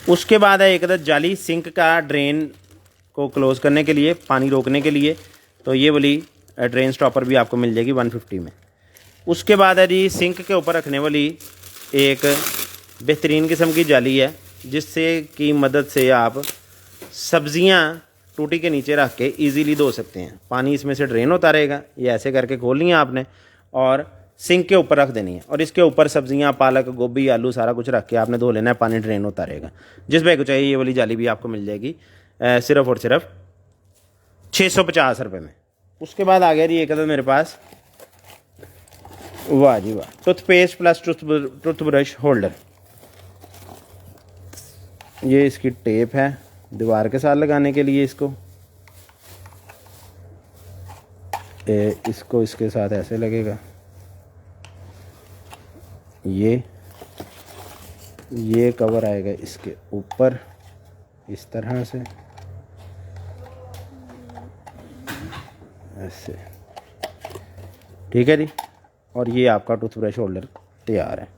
उसके बाद है एक अदद जाली, सिंक का ड्रेन को क्लोज करने के लिए, पानी रोकने के लिए। तो ये वाली ड्रेन स्टॉपर भी आपको मिल जाएगी 150 में। उसके बाद है जी सिंक के ऊपर रखने वाली एक बेहतरीन किस्म की जाली है, जिससे की मदद से आप सब्ज़ियाँ टूटी के नीचे रख के इजीली धो सकते हैं। पानी इसमें से ड्रेन होता रहेगा। ये ऐसे करके खोलनी है आपने और सिंक के ऊपर रख देनी है, और इसके ऊपर सब्जियां, पालक, गोभी, आलू सारा कुछ रख के आपने धो लेना है। पानी ड्रेन होता रहेगा। जिस भाई को चाहिए ये वाली जाली भी आपको मिल जाएगी सिर्फ और सिर्फ 650 रुपये में। उसके बाद आ गया जी एक अदद मेरे पास, वाह जी वाह, toothpaste plus tooth brush holder. ये इसकी टेप है दीवार के साथ लगाने के लिए। इसको इसके साथ ऐसे लगेगा। ये कवर आएगा इसके ऊपर इस तरह से, ऐसे, ठीक है जी। और ये आपका टूथब्रश होल्डर तैयार है।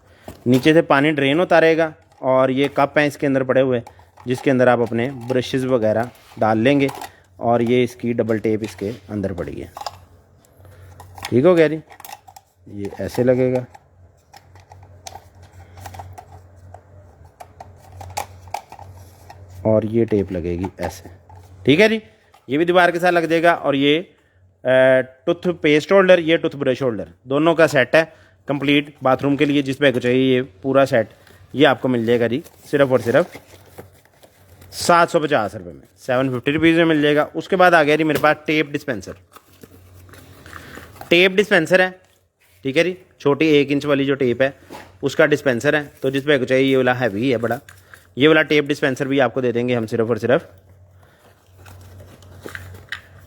नीचे से पानी ड्रेन होता रहेगा, और ये कप हैं इसके अंदर पड़े हुए, जिसके अंदर आप अपने ब्रशेज़ वगैरह डाल लेंगे, और ये इसकी डबल टेप इसके अंदर पड़ी है। ठीक हो गया जी। ये ऐसे लगेगा, और ये टेप लगेगी ऐसे, ठीक है जी। ये भी दीवार के साथ लग जाएगा। और ये टूथ पेस्ट होल्डर, ये टूथ ब्रश होल्डर, दोनों का सेट है कंप्लीट बाथरूम के लिए। जिस पे को चाहिए ये पूरा सेट, ये आपको मिल जाएगा जी सिर्फ और सिर्फ 750 रुपये में, 750 रुपीज़ में मिल जाएगा। उसके बाद आ गया जी मेरे पास टेप डिस्पेंसर। टेप डिस्पेंसर है, ठीक है जी। छोटी 1 इंच वाली जो टेप है उसका डिस्पेंसर है। तो जिस पे को चाहिए ये वाला हैवी है बड़ा, ये वाला टेप डिस्पेंसर भी आपको दे देंगे हम सिर्फ और सिर्फ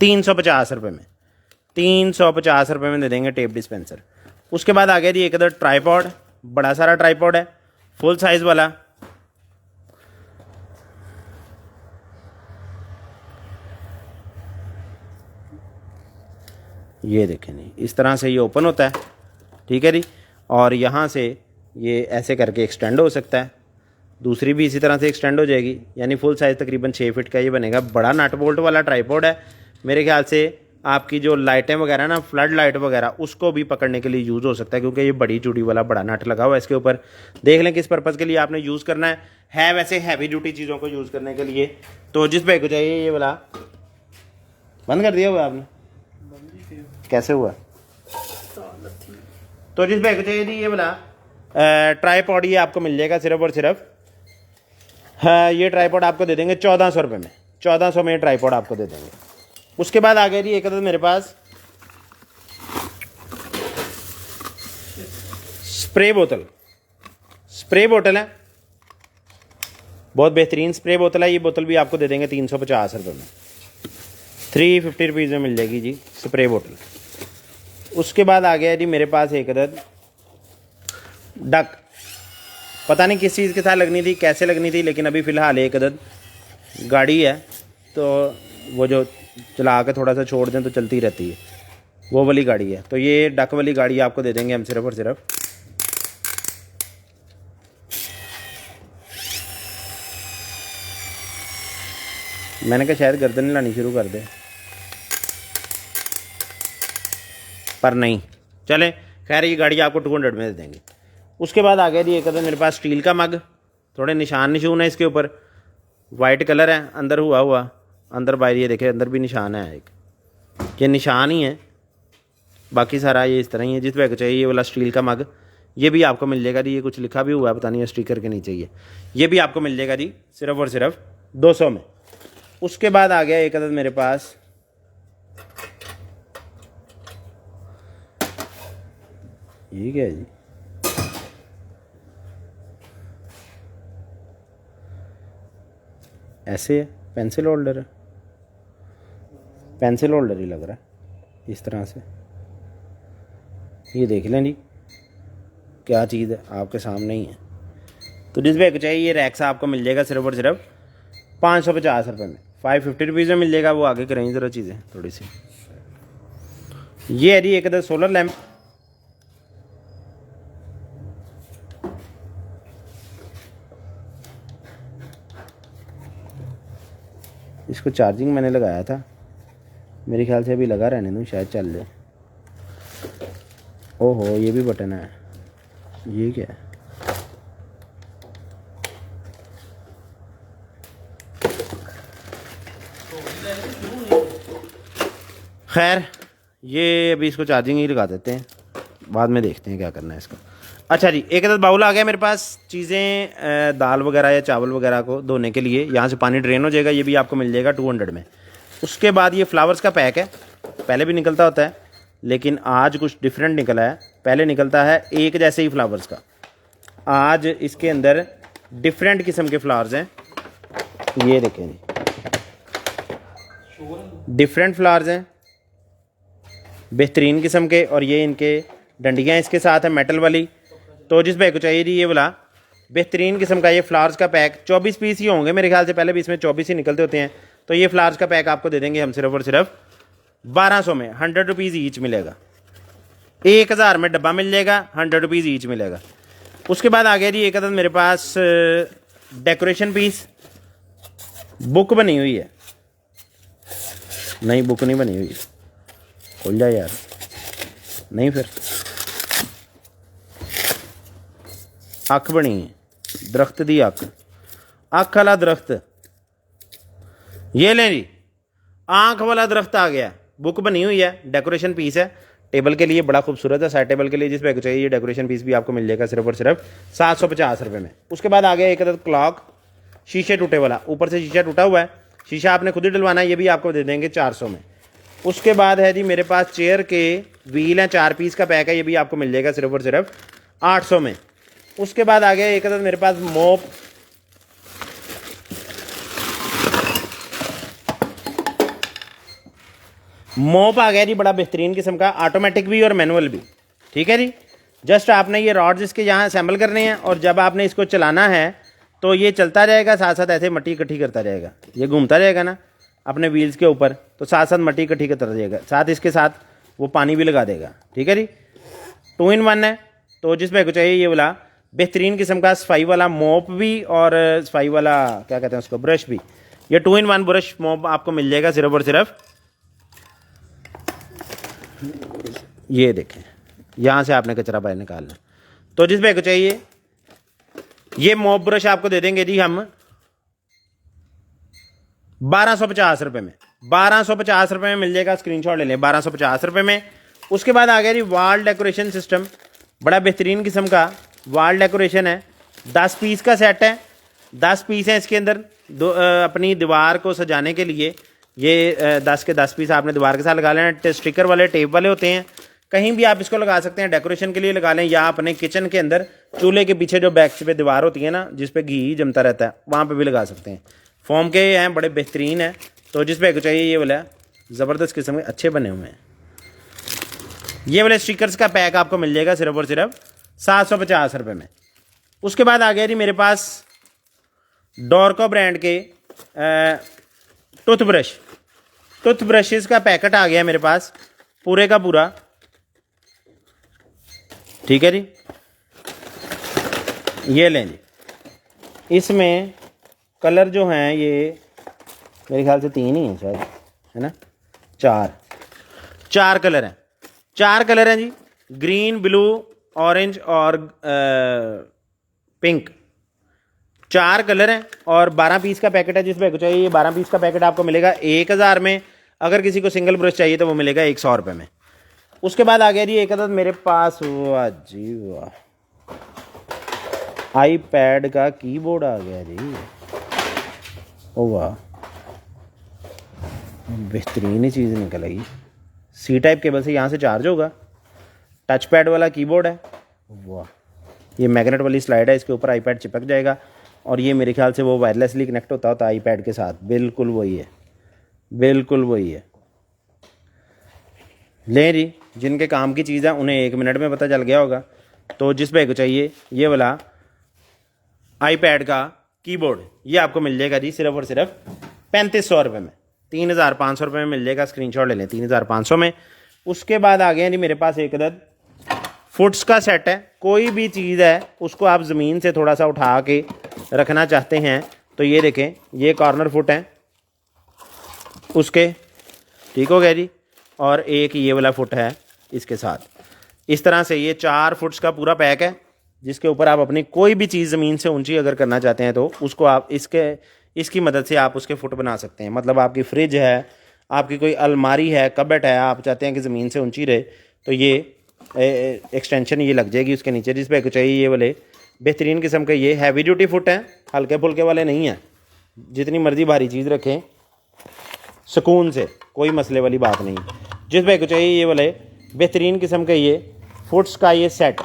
350 रुपये में। 350 रुपये में दे देंगे टेप डिस्पेंसर। उसके बाद आ गया जी एक अदर ट्राईपॉड, बड़ा सारा ट्राईपॉड है, फुल साइज वाला। ये देखें नहीं, इस तरह से ये ओपन होता है, ठीक है जी। और यहाँ से ये ऐसे करके एक्सटेंड हो सकता है, दूसरी भी इसी तरह से एक्सटेंड हो जाएगी। यानी फुल साइज़ तकरीबन 6 फीट का ये बनेगा। बड़ा नट बोल्ट वाला ट्राईपॉड है। मेरे ख्याल से आपकी जो लाइटें वगैरह ना, फ्लड लाइट वगैरह, उसको भी पकड़ने के लिए यूज़ हो सकता है, क्योंकि ये बड़ी चूड़ी वाला बड़ा नट लगा हुआ है इसके ऊपर। देख लें किस पर्पज़ के लिए आपने यूज़ करना है वैसे हैवी ड्यूटी चीज़ों को यूज़ करने के लिए। तो जिस भाई को चाहिए ये वाला, बंद कर दिया हुआ आपने, कैसे हुआ? तो जिस भाई को चाहिए ये वाला ट्राईपॉड, ये आपको मिल जाएगा सिर्फ और सिर्फ, ये ट्राईपॉड आपको दे देंगे 1400 रुपये में। 1400 में ट्राईपॉड आपको दे देंगे। उसके बाद आ गया जी एक अदद मेरे पास स्प्रे बोतल। स्प्रे बोतल है, बहुत बेहतरीन स्प्रे बोतल है। ये बोतल भी आपको दे देंगे 350 रुपये में। 350 रुपीज़ में मिल जाएगी जी स्प्रे बोतल। उसके बाद आ गया जी मेरे पास एक अदद डक। पता नहीं किस चीज़ के साथ लगनी थी, कैसे लगनी थी, लेकिन अभी फ़िलहाल एक अदद गाड़ी है, तो वो जो चला के थोड़ा सा छोड़ दें तो चलती रहती है, वो वाली गाड़ी है। तो ये डक वाली गाड़ी आपको दे देंगे हम सिर्फ और सिर्फ 1, मैंने कहा शायद गर्दन लानी शुरू कर दे, पर नहीं, चले खैर ये गाड़ी आपको 200 में दे देंगे। उसके बाद आ गया जी एक अदद मेरे पास स्टील का मग। थोड़े निशान निशून है इसके ऊपर, वाइट कलर है, अंदर हुआ अंदर बाहर, ये देखे अंदर भी निशान है एक, ये निशान ही है, बाकी सारा ये इस तरह ही है। जिस पे चाहिए ये वाला स्टील का मग, ये भी आपको मिल जाएगा जी। ये कुछ लिखा भी हुआ है, पता नहीं है स्टिकर के नीचे, ये भी आपको मिल जाएगा जी सिर्फ और सिर्फ 200 में। उसके बाद आ गया एक अदद मेरे पास ये क्या है जी, ऐसे है, पेंसिल होल्डर है, पेंसिल होल्डर ही लग रहा है इस तरह से। ये देख लें जी क्या चीज़ है, आपके सामने ही है। तो जिस पे चाहिए ये रैक्सा आपको मिल जाएगा सिर्फ और सिर्फ 550 रुपये में। 550 रुपीज़ में मिल जाएगा। वो आगे करेंगे ज़रा चीज़ें थोड़ी सी। ये है जी एक अदर सोलर लैम्प। इसको चार्जिंग मैंने लगाया था, मेरे ख्याल से अभी लगा रहने दूँ, शायद चल जाए। ओहो ये भी बटन है, ये क्या है? खैर ये अभी इसको चार्जिंग ही लगा देते हैं, बाद में देखते हैं क्या करना है इसका। अच्छा जी, एक अदद बाउल आ गया मेरे पास, चीज़ें दाल वगैरह या चावल वगैरह को धोने के लिए। यहाँ से पानी ड्रेन हो जाएगा, ये भी आपको मिल जाएगा 200 में। उसके बाद ये फ्लावर्स का पैक है, पहले भी निकलता होता है लेकिन आज कुछ डिफरेंट निकला है। पहले निकलता है एक जैसे ही फ्लावर्स का, आज इसके अंदर डिफरेंट किस्म के फ्लावर्स हैं। ये देखें जी, डिफरेंट फ्लावर्स हैं बेहतरीन किस्म के, और ये इनके डंडियाँ इसके साथ है मेटल वाली। तो जिस भाई को चाहिए जी ये वाला बेहतरीन किस्म का ये फ्लावर्स का पैक, 24 पीस ही होंगे मेरे ख्याल से, पहले भी इसमें 24 ही निकलते होते हैं। तो ये फ्लावर्स का पैक आपको दे देंगे हम सिर्फ और सिर्फ 1200 में, 100 रुपीज़ ईच मिलेगा। 1000 में डब्बा मिल जाएगा, 100 रुपीज़ ईच मिलेगा। उसके बाद आ गया जी एक अदद मेरे पास डेकोरेशन पीस, बुक बनी हुई है, नहीं बुक नहीं बनी हुई, खुल जाए यार, नहीं फिर अख बनी है, दरख्त दी अख, अख वाला दरख्त, ये लें जी, आँख वाला दरख्त आ गया। बुक बनी हुई है, डेकोरेशन पीस है, टेबल के लिए बड़ा खूबसूरत है, साइड टेबल के लिए जिस पे चाहिए ये डेकोरेशन पीस भी आपको मिल जाएगा सिर्फ और सिर्फ 750 रुपये में। उसके बाद आ गया एक अदद क्लॉक, शीशे टूटे वाला, ऊपर से शीशा टूटा हुआ है, शीशा आपने खुद ही डलवाना है, ये भी आपको दे देंगे 400 में। उसके बाद है जी मेरे पास चेयर के व्हील हैं, 4 पीस का पैक है, ये भी आपको मिल जाएगा सिर्फ और सिर्फ 800 में। उसके बाद आ गया एक अदद मेरे पास मोप, मोप आ गया जी, बड़ा बेहतरीन किस्म का, ऑटोमेटिक भी और मैनुअल भी, ठीक है जी। जस्ट आपने ये रॉड्स इसके यहाँ असेंबल करने हैं, और जब आपने इसको चलाना है तो ये चलता रहेगा, साथ साथ ऐसे मट्टी इकट्ठी करता रहेगा, ये घूमता रहेगा ना अपने व्हील्स के ऊपर, तो साथ साथ मट्टी इकट्ठी करता रहेगा, साथ इसके साथ वो पानी भी लगा देगा, ठीक है जी। 2 in 1 है। तो जिस भाई को चाहिए ये वाला बेहतरीन किस्म का सफाई वाला मोप भी और सफाई वाला क्या कहते हैं उसको, ब्रश भी, ये 2 in 1 ब्रश मोप आपको मिल जाएगा सिर्फ और सिर्फ, ये देखें, यहाँ से आपने कचरा बाहर निकालना। तो जिस भाई को चाहिए ये मोप ब्रश आपको दे देंगे जी हम 1250 रुपये में, 1250 रुपये में मिल जाएगा, स्क्रीनशॉट ले लें, 1250 रुपये में। उसके बाद आ गया जी वॉल डेकोरेशन सिस्टम, बड़ा बेहतरीन किस्म का वॉल डेकोरेशन है, 10 पीस का सेट है, 10 पीस हैं इसके अंदर, अपनी दीवार को सजाने के लिए ये 10 के 10 पीस आपने दीवार के साथ लगा लेना। स्टिकर वाले, टेप वाले होते हैं, कहीं भी आप इसको लगा सकते हैं, डेकोरेशन के लिए लगा लें, या अपने किचन के अंदर चूल्हे के पीछे जो बैक पे दीवार होती है ना जिस पे घी जमता रहता है, वहाँ पे भी लगा सकते हैं। फोम के हैं, बड़े बेहतरीन हैं। तो जिस पे को चाहिए ये वाला ज़बरदस्त किस्म के अच्छे बने हुए हैं, ये वाले स्टिकर्स का पैक आपको मिल जाएगा सिर्फ और सिर्फ 750 रुपये में। उसके बाद आ गया जी मेरे पास डोरको ब्रांड के टूथ ब्रशेस का पैकेट आ गया मेरे पास पूरे का पूरा, ठीक है जी। ये लें जी, इसमें कलर जो हैं ये मेरे ख्याल से 3 ही हैं शायद, है ना, 4 कलर हैं, 4 कलर हैं जी, ग्रीन, ब्लू, ऑरेंज और पिंक, 4 कलर हैं, और 12 पीस का पैकेट है। जिस पे चाहिए ये 12 पीस का पैकेट आपको मिलेगा 1000 में, अगर किसी को सिंगल ब्रश चाहिए तो वो मिलेगा 100 रुपये में। उसके बाद आ गया जी एक अदद मेरे पास, वाह जी वाह, आईपैड का कीबोर्ड आ गया जी, ओ वाह, बेहतरीन ही चीज़ निकल आई। सी टाइप केबल से यहाँ से चार्ज होगा, टच पैड वाला कीबोर्ड है, वाह, ये मैग्नेट वाली स्लाइड है, इसके ऊपर आईपैड चिपक जाएगा, और ये मेरे ख्याल से वो वायरलेसली कनेक्ट होता है आईपैड के साथ, बिल्कुल वही है, बिल्कुल वही है। लें जी, जिनके काम की चीज़ है उन्हें 1 मिनट में पता चल गया होगा। तो जिस भाई को चाहिए ये वाला आईपैड का कीबोर्ड, ये आपको मिल जाएगा जी सिर्फ और सिर्फ 3500 रुपये में, 3500 रुपये में मिल जाएगा, स्क्रीनशॉट ले लें, 3500 में। उसके बाद आ गए जी मेरे पास एक अदद फुट्स का सेट है, कोई भी चीज़ है उसको आप ज़मीन से थोड़ा सा उठा के रखना चाहते हैं तो ये देखें, ये कॉर्नर फुट हैं उसके, ठीक हो गया जी, और एक ये वाला फुट है इसके साथ, इस तरह से ये 4 फुट्स का पूरा पैक है, जिसके ऊपर आप अपनी कोई भी चीज़ ज़मीन से ऊंची अगर करना चाहते हैं तो उसको आप इसकी मदद से आप उसके फुट बना सकते हैं। मतलब आपकी फ्रिज है, आपकी कोई अलमारी है, कबट है, आप चाहते हैं कि ज़मीन से ऊंची रहे, तो ये एक्सटेंशन ये लग जाएगी उसके नीचे, जिस पे कुछ चाहिए ये वाले बेहतरीन किस्म के ये हैवी ड्यूटी फुट हैं, हल्के फुल्के वाले नहीं हैं। जितनी मर्जी भारी चीज़ रखें सुकून से, कोई मसले वाली बात नहीं। जिस पे कुछ चाहिए ये वाले बेहतरीन किस्म के ये फुट्स का ये सेट,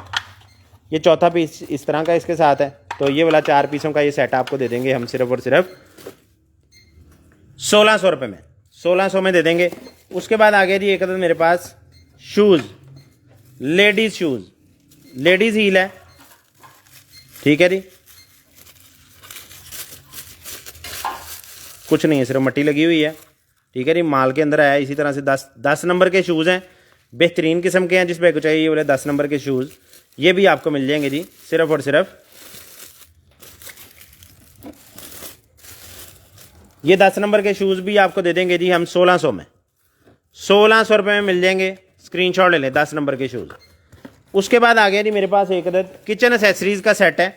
ये चौथा पीस इस तरह का इसके साथ है। तो ये वाला 4 पीसों का ये सेट आपको दे देंगे हम सिर्फ और सिर्फ 1600 रुपये में, 1600 में दे देंगे। उसके बाद आ गया जी एक अदद मेरे पास shoes, ladies shoes, ladies heel है, ठीक है जी, कुछ नहीं है, सिर्फ मट्टी लगी हुई है, ठीक है जी, माल के अंदर आया। इसी तरह से 10 नंबर के शूज़ हैं, बेहतरीन किस्म के हैं। जिस पे को चाहिए ये वाले 10 नंबर के शूज़ ये भी आपको मिल जाएंगे जी सिर्फ और सिर्फ ये 10 नंबर के शूज़ भी आपको दे देंगे जी हम 1600 में, 1600 रुपये में मिल जाएंगे। स्क्रीनशॉट ले लें 10 नंबर के शूज़। उसके बाद आ गया जी मेरे पास एक अदद किचन एसेसरीज़ का सेट है,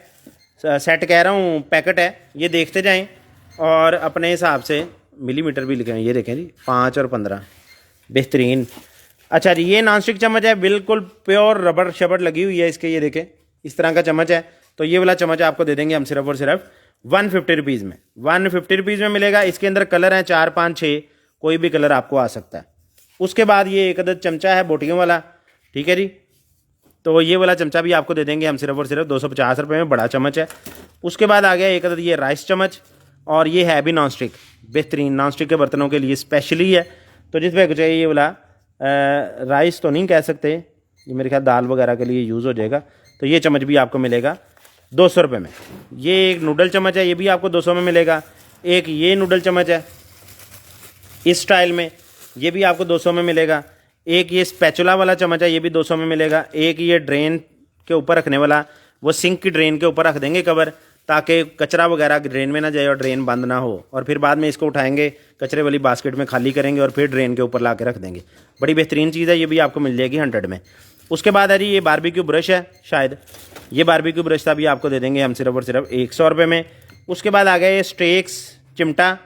सेट कह रहा हूँ पैकेट है, ये देखते जाएं और अपने हिसाब से मिलीमीटर भी लिखे हैं, ये देखें जी 5 और 15 बेहतरीन। अच्छा जी, ये नॉन स्टिक चम्मच है, बिल्कुल प्योर रबड़ शबड़ लगी हुई है इसके, ये देखें इस तरह का चम्मच है। तो ये वाला चम्मच आपको दे देंगे हम सिर्फ और सिर्फ 150 रुपीज़ में, 150 रुपीज़ में मिलेगा। इसके अंदर कलर हैं 4 5 6, कोई भी कलर आपको आ सकता है। उसके बाद ये एक अदद चमचा है बोटियों वाला, ठीक है जी, तो ये वाला चमचा भी आपको दे देंगे हम सिर्फ और सिर्फ 250 रुपये में, बड़ा चम्मच है। उसके बाद आ गया एक अदद ये राइस चम्मच, और ये है भी नॉन स्टिक, बेहतरीन नॉन स्टिक के बर्तनों के लिए स्पेशली है। तो जिस पे चाहिए ये वाला राइस तो नहीं कह सकते, ये मेरे ख्याल दाल वगैरह के लिए यूज़ हो जाएगा। तो ये चम्मच भी आपको मिलेगा 200 रुपये में। ये एक नूडल चम्मच है, ये भी आपको 200 में मिलेगा। एक ये नूडल चम्मच है इस स्टाइल में, ये भी आपको 200 में मिलेगा। एक ये स्पैचुला वाला चम्मच है, ये भी 200 में मिलेगा। एक ये ड्रेन के ऊपर रखने वाला, वो सिंक की ड्रेन के ऊपर रख देंगे कवर, ताकि कचरा वगैरह ड्रेन में ना जाए और ड्रेन बंद ना हो, और फिर बाद में इसको उठाएंगे कचरे वाली बास्केट में खाली करेंगे और फिर ड्रेन के ऊपर ला के रख देंगे। बड़ी बेहतरीन चीज़ है, ये भी आपको मिल जाएगी 100 में। उसके बाद है जी ये बारबेक्यू ब्रश है, शायद ये बारबेक्यू ब्रश था, भी आपको दे देंगे हम सिर्फ और सिर्फ 100 रुपये में। उसके बाद आ गया ये स्टेक्स चिमटा,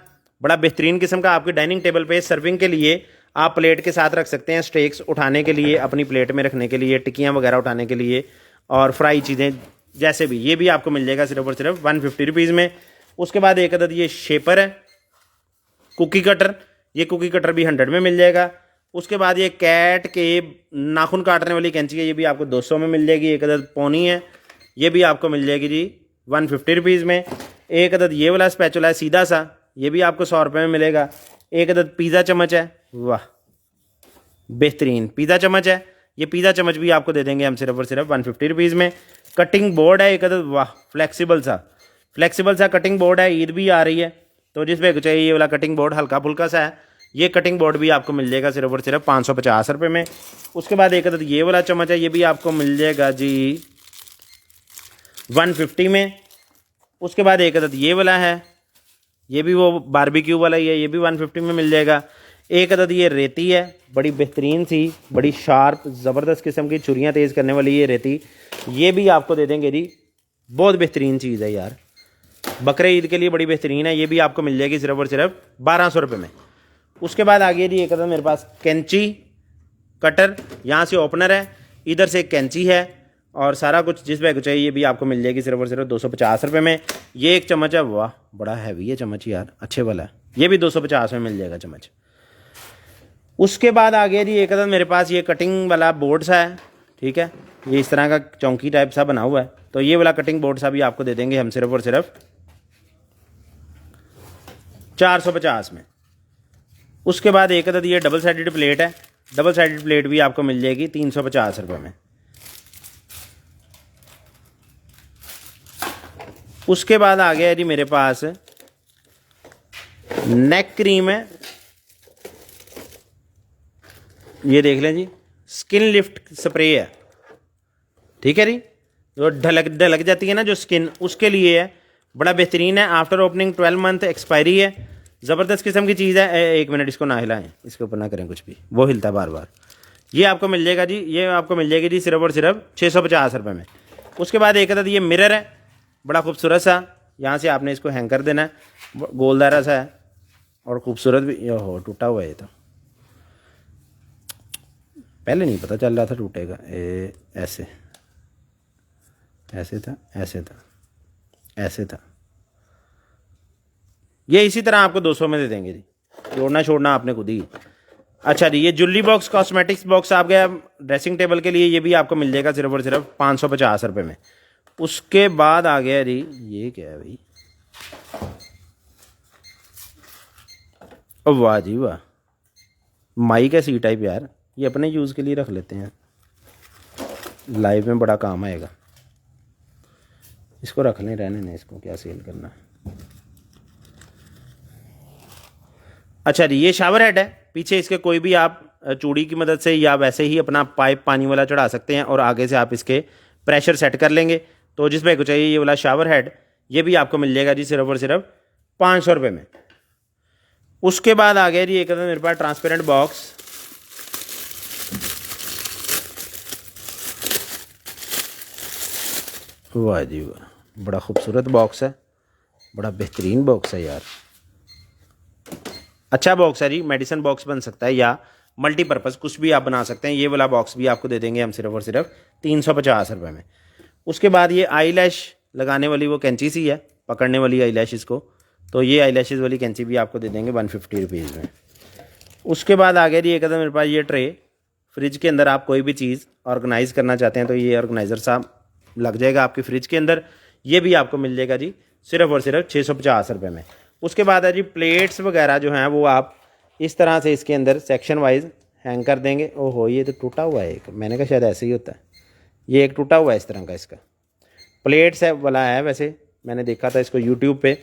बड़ा बेहतरीन किस्म का, आपके डाइनिंग टेबल पे सर्विंग के लिए आप प्लेट के साथ रख सकते हैं। स्टेक्स उठाने के लिए, अपनी प्लेट में रखने के लिए, टिक्कियाँ वगैरह उठाने के लिए, और फ्राई चीज़ें जैसे भी, ये भी आपको मिल जाएगा सिर्फ और सिर्फ 150 रुपीज़ में। उसके बाद एक अदद ये शेपर है, कुकी कटर, ये कुकी कटर भी 100 में मिल जाएगा। उसके बाद ये कैट के नाखून काटने वाली कैंची है, ये भी आपको 200 में मिल जाएगी। एक अदद पोनी है, ये भी आपको मिल जाएगी जी 150 रुपीज़ में। एक अदद ये वाला स्पैचुला है सीधा सा, ये भी आपको 100 रुपये में मिलेगा। एक अदद पिज़्ज़ा चम्मच है, वाह बेहतरीन पिज़्ज़ा चम्मच है, ये पिज़्ज़ा चम्मच भी आपको दे देंगे हम सिर्फ और सिर्फ 150 रुपीज़ में। कटिंग बोर्ड है एक अदद, वाह फ्लेक्सिबल सा कटिंग बोर्ड है, ईद भी आ रही है तो जिस पे चाहिए ये वाला कटिंग बोर्ड हल्का फुल्का सा है, ये कटिंग बोर्ड भी आपको मिल जाएगा सिर्फ और सिर्फ 550 रुपये में। उसके बाद एक अदद ये वाला चम्मच है, ये भी आपको मिल जाएगा जी 150 में। उसके बाद एक अदद ये वाला है, ये भी वो बारबेक्यू वाला ही है, ये भी 150 में मिल जाएगा। एक अदद ये रेती है, बड़ी बेहतरीन सी, बड़ी शार्प ज़बरदस्त किस्म की छुरियाँ तेज़ करने वाली ये रेती, ये भी आपको दे देंगे जी, बहुत बेहतरीन चीज़ है यार, बकरे ईद के लिए बड़ी बेहतरीन है। ये भी आपको मिल जाएगी सिर्फ और सिर्फ 1200 रुपये में। उसके बाद आ गया जी एक अदद मेरे पास कैंची कटर, यहाँ से ओपनर है, इधर से एक कैंची है, और सारा कुछ जिस बैग चाहिए ये भी आपको मिल जाएगी सिर्फ और सिर्फ 250 रुपये में। ये एक चम्मच है, वाह बड़ा हैवी है चम्मच यार, अच्छे वाला है, ये भी 250 में मिल जाएगा चम्मच। उसके बाद आ गया जी एक अदद मेरे पास ये कटिंग वाला बोर्ड सा है, ठीक है, ये इस तरह का चौंकी टाइप सा बना हुआ है, तो ये वाला कटिंग बोर्ड सा भी आपको दे देंगे हम सिर्फ और सिर्फ 450 में। उसके बाद एक अदद ये डबल साइडेड प्लेट है, डबल साइडेड प्लेट भी आपको मिल जाएगी 350 रुपये में। उसके बाद आ गया जी मेरे पास नेक क्रीम है, ये देख लें जी, स्किन लिफ्ट स्प्रे है, ठीक है जी, जो ढलक जाती है ना जो स्किन, उसके लिए है, बड़ा बेहतरीन है। आफ्टर ओपनिंग 12 मंथ एक्सपायरी है, ज़बरदस्त किस्म की चीज़ है। एक मिनट इसको ना हिलाएं, इसके ऊपर ना करें कुछ भी, वो हिलता बार बार, ये आपको मिल जाएगा जी, ये आपको मिल जाएगी जी सिर्फ और सिर्फ 650 रुपये में। उसके बाद एक अदद ये मिरर है, बड़ा खूबसूरत सा, यहाँ से आपने इसको हैंग कर देना है, गोलदारा सा है और खूबसूरत भी। हो टूटा हुआ है ये तो, पहले नहीं पता चल रहा था टूटेगा। ऐसे ऐसे था, ऐसे था, ऐसे था। ये इसी तरह आपको 200 में दे देंगे जी, जोड़ना छोड़ना आपने खुद ही। अच्छा जी, ये ज्वेलरी बॉक्स कॉस्मेटिक्स बॉक्स आ गया ड्रेसिंग टेबल के लिए, ये भी आपको मिल जाएगा सिर्फ और सिर्फ 550 रुपये में। उसके बाद आ गया जी, ये क्या है भाई, वाह जी वाह, माइक है सी टाइप यार, ये अपने यूज़ के लिए रख लेते हैं, लाइव में बड़ा काम आएगा। इसको रख लें, रहने दें, इसको क्या सेल करना। अच्छा जी, ये शावर हेड है, पीछे इसके कोई भी आप चूड़ी की मदद से या वैसे ही अपना पाइप पानी वाला चढ़ा सकते हैं और आगे से आप इसके प्रेशर सेट कर लेंगे। तो जिस भाई को चाहिए ये वाला शावर हेड, ये भी आपको मिल जाएगा जी सिर्फ और सिर्फ 500 रुपये में। उसके बाद आ गया जी एक मेरे पास ट्रांसपेरेंट बॉक्स, वाह जी वाह, बड़ा खूबसूरत बॉक्स है, बड़ा बेहतरीन बॉक्स है यार, अच्छा बॉक्स है जी। मेडिसिन बॉक्स बन सकता है या मल्टीपर्पज़ कुछ भी आप बना सकते हैं। ये वाला बॉक्स भी आपको दे देंगे हम सिर्फ और सिर्फ 350 रुपये में। उसके बाद ये आई लैश लगाने वाली वो कैंची सी है, पकड़ने वाली आई लैशेज़ को, तो ये आई लैशेज़ वाली कैंची भी आपको दे देंगे 150 रुपीज़ में। उसके बाद आ गया जी एक मेरे पास ये ट्रे, फ्रिज के अंदर आप कोई भी चीज़ ऑर्गेनाइज़ करना चाहते हैं तो ये ऑर्गेनाइज़र सा लग जाएगा आपकी फ्रिज के अंदर, ये भी आपको मिल जाएगा जी सिर्फ और सिर्फ 650 रुपये में। उसके बाद है जी प्लेट्स वगैरह जो हैं वो आप इस तरह से इसके अंदर सेक्शन वाइज हैंग कर देंगे। ओहो, ये तो टूटा हुआ है एक, मैंने कहा शायद ऐसे ही होता है, ये एक टूटा हुआ है इस तरह का, इसका प्लेट्स है वाला है। वैसे मैंने देखा था इसको यूट्यूब पे,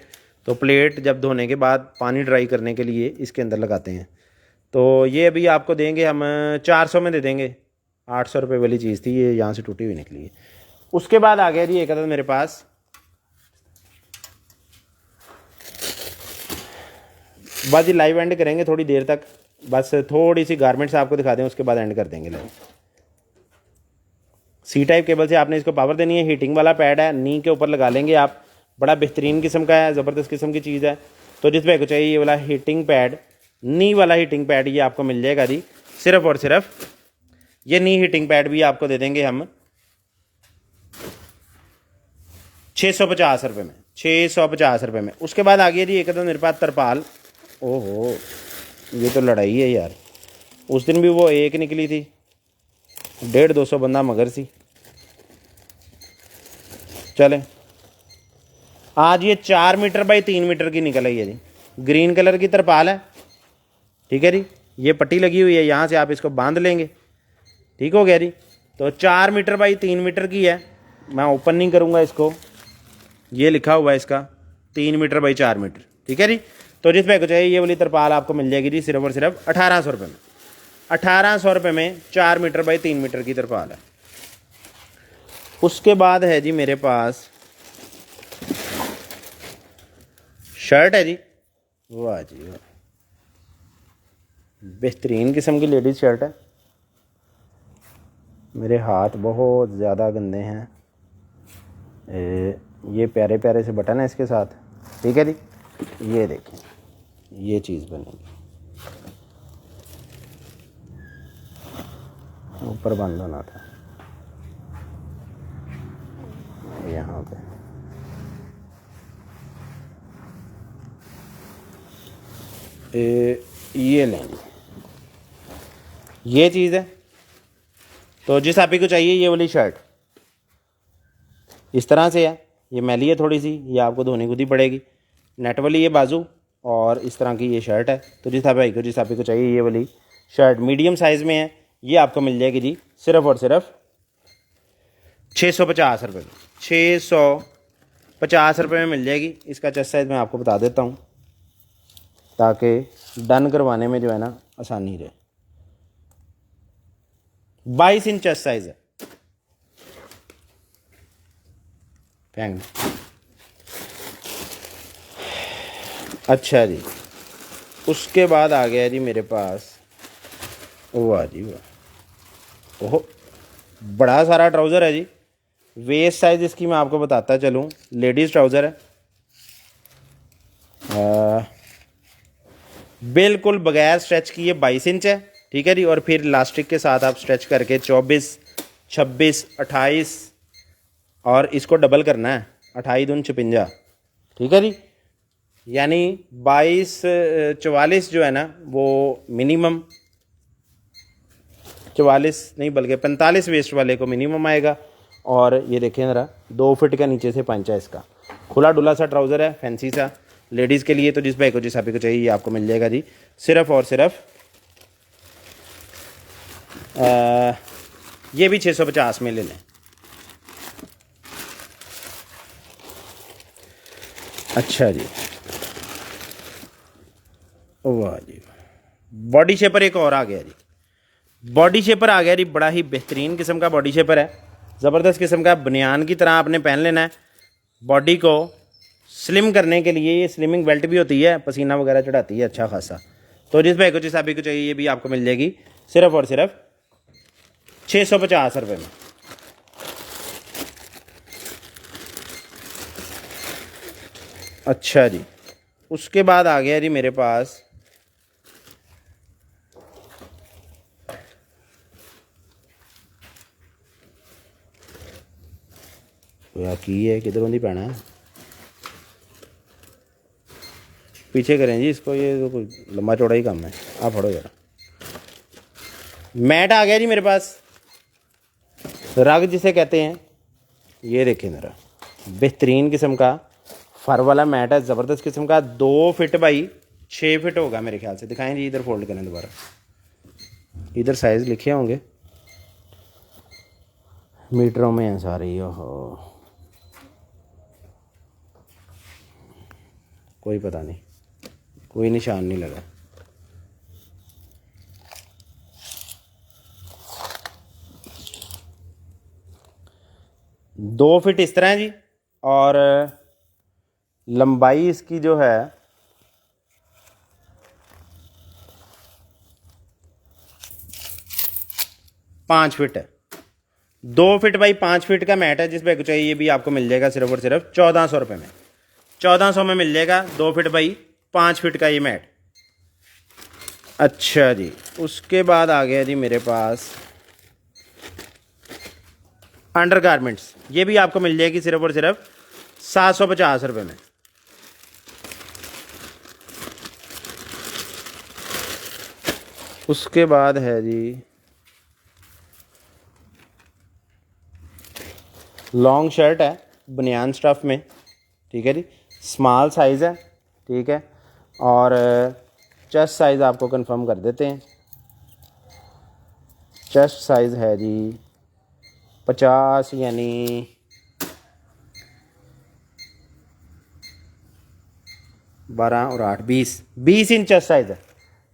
तो प्लेट जब धोने के बाद पानी ड्राई करने के लिए इसके अंदर लगाते हैं। तो ये अभी आपको देंगे हम 400 में दे देंगे, 800 रुपये वाली चीज़ थी, ये यहाँ से टूटी हुई निकली है। उसके बाद आ गया जी एक मेरे पास, बस ये लाइव एंड करेंगे थोड़ी देर तक, बस थोड़ी सी गारमेंट्स आपको दिखा दें, उसके बाद एंड कर देंगे लाइव। सी टाइप केबल से आपने इसको पावर देनी है, हीटिंग वाला पैड है, नी के ऊपर लगा लेंगे आप, बड़ा बेहतरीन किस्म का है, ज़बरदस्त किस्म की चीज़ है। तो जिस भाई को चाहिए ये वाला हीटिंग पैड, नी वाला हीटिंग पैड, ये आपको मिल जाएगा जी सिर्फ और सिर्फ, ये नी हीटिंग पैड भी आपको दे देंगे हम 650 रुपये में, 650 रुपये में। उसके बाद आ गया जी एक मेरे पास तरपाल। ओहो, ये तो लड़ाई है यार, उस दिन भी वो एक निकली थी, 150-200 बंदा मगर सी। चले, आज ये 4 मीटर बाई 3 मीटर की निकल आई है जी, ग्रीन कलर की तरपाल है, ठीक है जी। ये पट्टी लगी हुई है, यहाँ से आप इसको बांध लेंगे, ठीक हो गया जी। तो 4 मीटर बाई 3 मीटर की है, मैं ओपन नहीं करूँगा इसको, ये लिखा हुआ है इसका 3 मीटर बाई 4 मीटर, ठीक है जी। तो जिस भाई को चाहिए ये वाली तरपाल आपको मिल जाएगी जी सिर्फ और सिर्फ 1800 रुपये में। 1800 रुपये में 4 मीटर बाई 3 मीटर की तरपाल है। उसके बाद है जी मेरे पास शर्ट है जी, वाह जी वाह, बेहतरीन किस्म की लेडीज़ शर्ट है। मेरे हाथ बहुत ज़्यादा गंदे हैं, ये प्यारे प्यारे से बटन है इसके साथ, ठीक है जी। ये देखें, ये चीज़ बनेगी, ऊपर बंद होना था यहाँ पे। ये लेंगे, ये चीज़ है। तो जिस आप ही को चाहिए ये वाली शर्ट इस तरह से है, ये मैली है थोड़ी सी, ये आपको धोनी खुद ही पड़ेगी, नेट वाली ये बाजू और इस तरह की ये शर्ट है। तो जिस आप ही को चाहिए ये वाली शर्ट मीडियम साइज़ में है, ये आपको मिल जाएगी जी सिर्फ और सिर्फ 650 रुपये में, 650 रुपये में मिल जाएगी। इसका चेस्ट साइज़ मैं आपको बता देता हूँ ताकि डन करवाने में जो है ना आसानी रहे। 22 इंच चेस्ट साइज़ है, फेंक। अच्छा जी, उसके बाद आ गया जी मेरे पास, वाह जी वाह, ओहो, बड़ा सारा ट्राउज़र है जी। वेस्ट साइज़ इसकी मैं आपको बताता चलूँ, लेडीज़ ट्राउज़र है, बिल्कुल बगैर स्ट्रेच किए 22 इंच है, ठीक है जी। और फिर इलास्टिक के साथ आप स्ट्रेच करके 24, 26, 28 और इसको डबल करना है, 28 दून 56, ठीक है जी। यानी 22, 44 जो है ना वो मिनिमम, 44 नहीं बल्कि 45 वेस्ट वाले को मिनिमम आएगा। और ये देखें ज़रा, 2 फिट का नीचे से पंच है इसका, खुला डुला सा ट्राउज़र है, फैंसी सा लेडीज़ के लिए। तो जिस भाई को जिस आप को चाहिए ये आपको मिल जाएगा जी, सिर्फ और सिर्फ ये भी 650 में ले लें। अच्छा जी, वाह जी, बॉडी शेपर एक और आ गया जी, बॉडी शेपर आ गया जी, बड़ा ही बेहतरीन किस्म का बॉडी शेपर है, ज़बरदस्त किस्म का, बनियान की तरह आपने पहन लेना है। बॉडी को स्लिम करने के लिए ये स्लिमिंग बेल्ट भी होती है, पसीना वगैरह चढ़ाती है अच्छा खासा। तो जिस भाई को जिस अभी को चाहिए ये भी आपको मिल जाएगी सिर्फ और सिर्फ 650 रुपये में। अच्छा जी, उसके बाद आ गया जी मेरे पास की है, किधरों दी पैना है, पीछे करें जी इसको, ये तो कोई लंबा चौड़ा ही काम है। आप फड़ो यार, मैट आ गया जी मेरे पास, रग जिसे कहते हैं। ये देखें ज़रा, बेहतरीन किस्म का फर वाला मैट है, ज़बरदस्त किस्म का, 2 फिट बाई 6 फिट होगा मेरे ख्याल से। दिखाएं जी, इधर फोल्ड करें दोबारा, इधर साइज़ लिखे होंगे, मीटरों में हैं सारे। ओहो, कोई पता नहीं, कोई निशान नहीं लगा। दो फिट इस तरह है जी, और लंबाई इसकी जो है 5 फिट है। 2 फिट बाई 5 फिट का मैट है, जिस पे चाहिए ये भी आपको मिल जाएगा सिर्फ और सिर्फ 1400 रुपये में। 1400 में मिल जाएगा 2 फिट बाई 5 फिट का ये मैट। अच्छा जी, उसके बाद आ गया जी मेरे पास अंडर गारमेंट्स, ये भी आपको मिल जाएगी सिर्फ और सिर्फ 750 रुपये में। उसके बाद है जी लॉन्ग शर्ट है, बनियान स्टफ़ में, ठीक है जी, स्मॉल साइज़ है, ठीक है। और चेस्ट साइज़ आपको कंफर्म कर देते हैं, चेस्ट साइज़ है जी 50, यानी 12 और 8 20 इंच चेस्ट साइज़ है,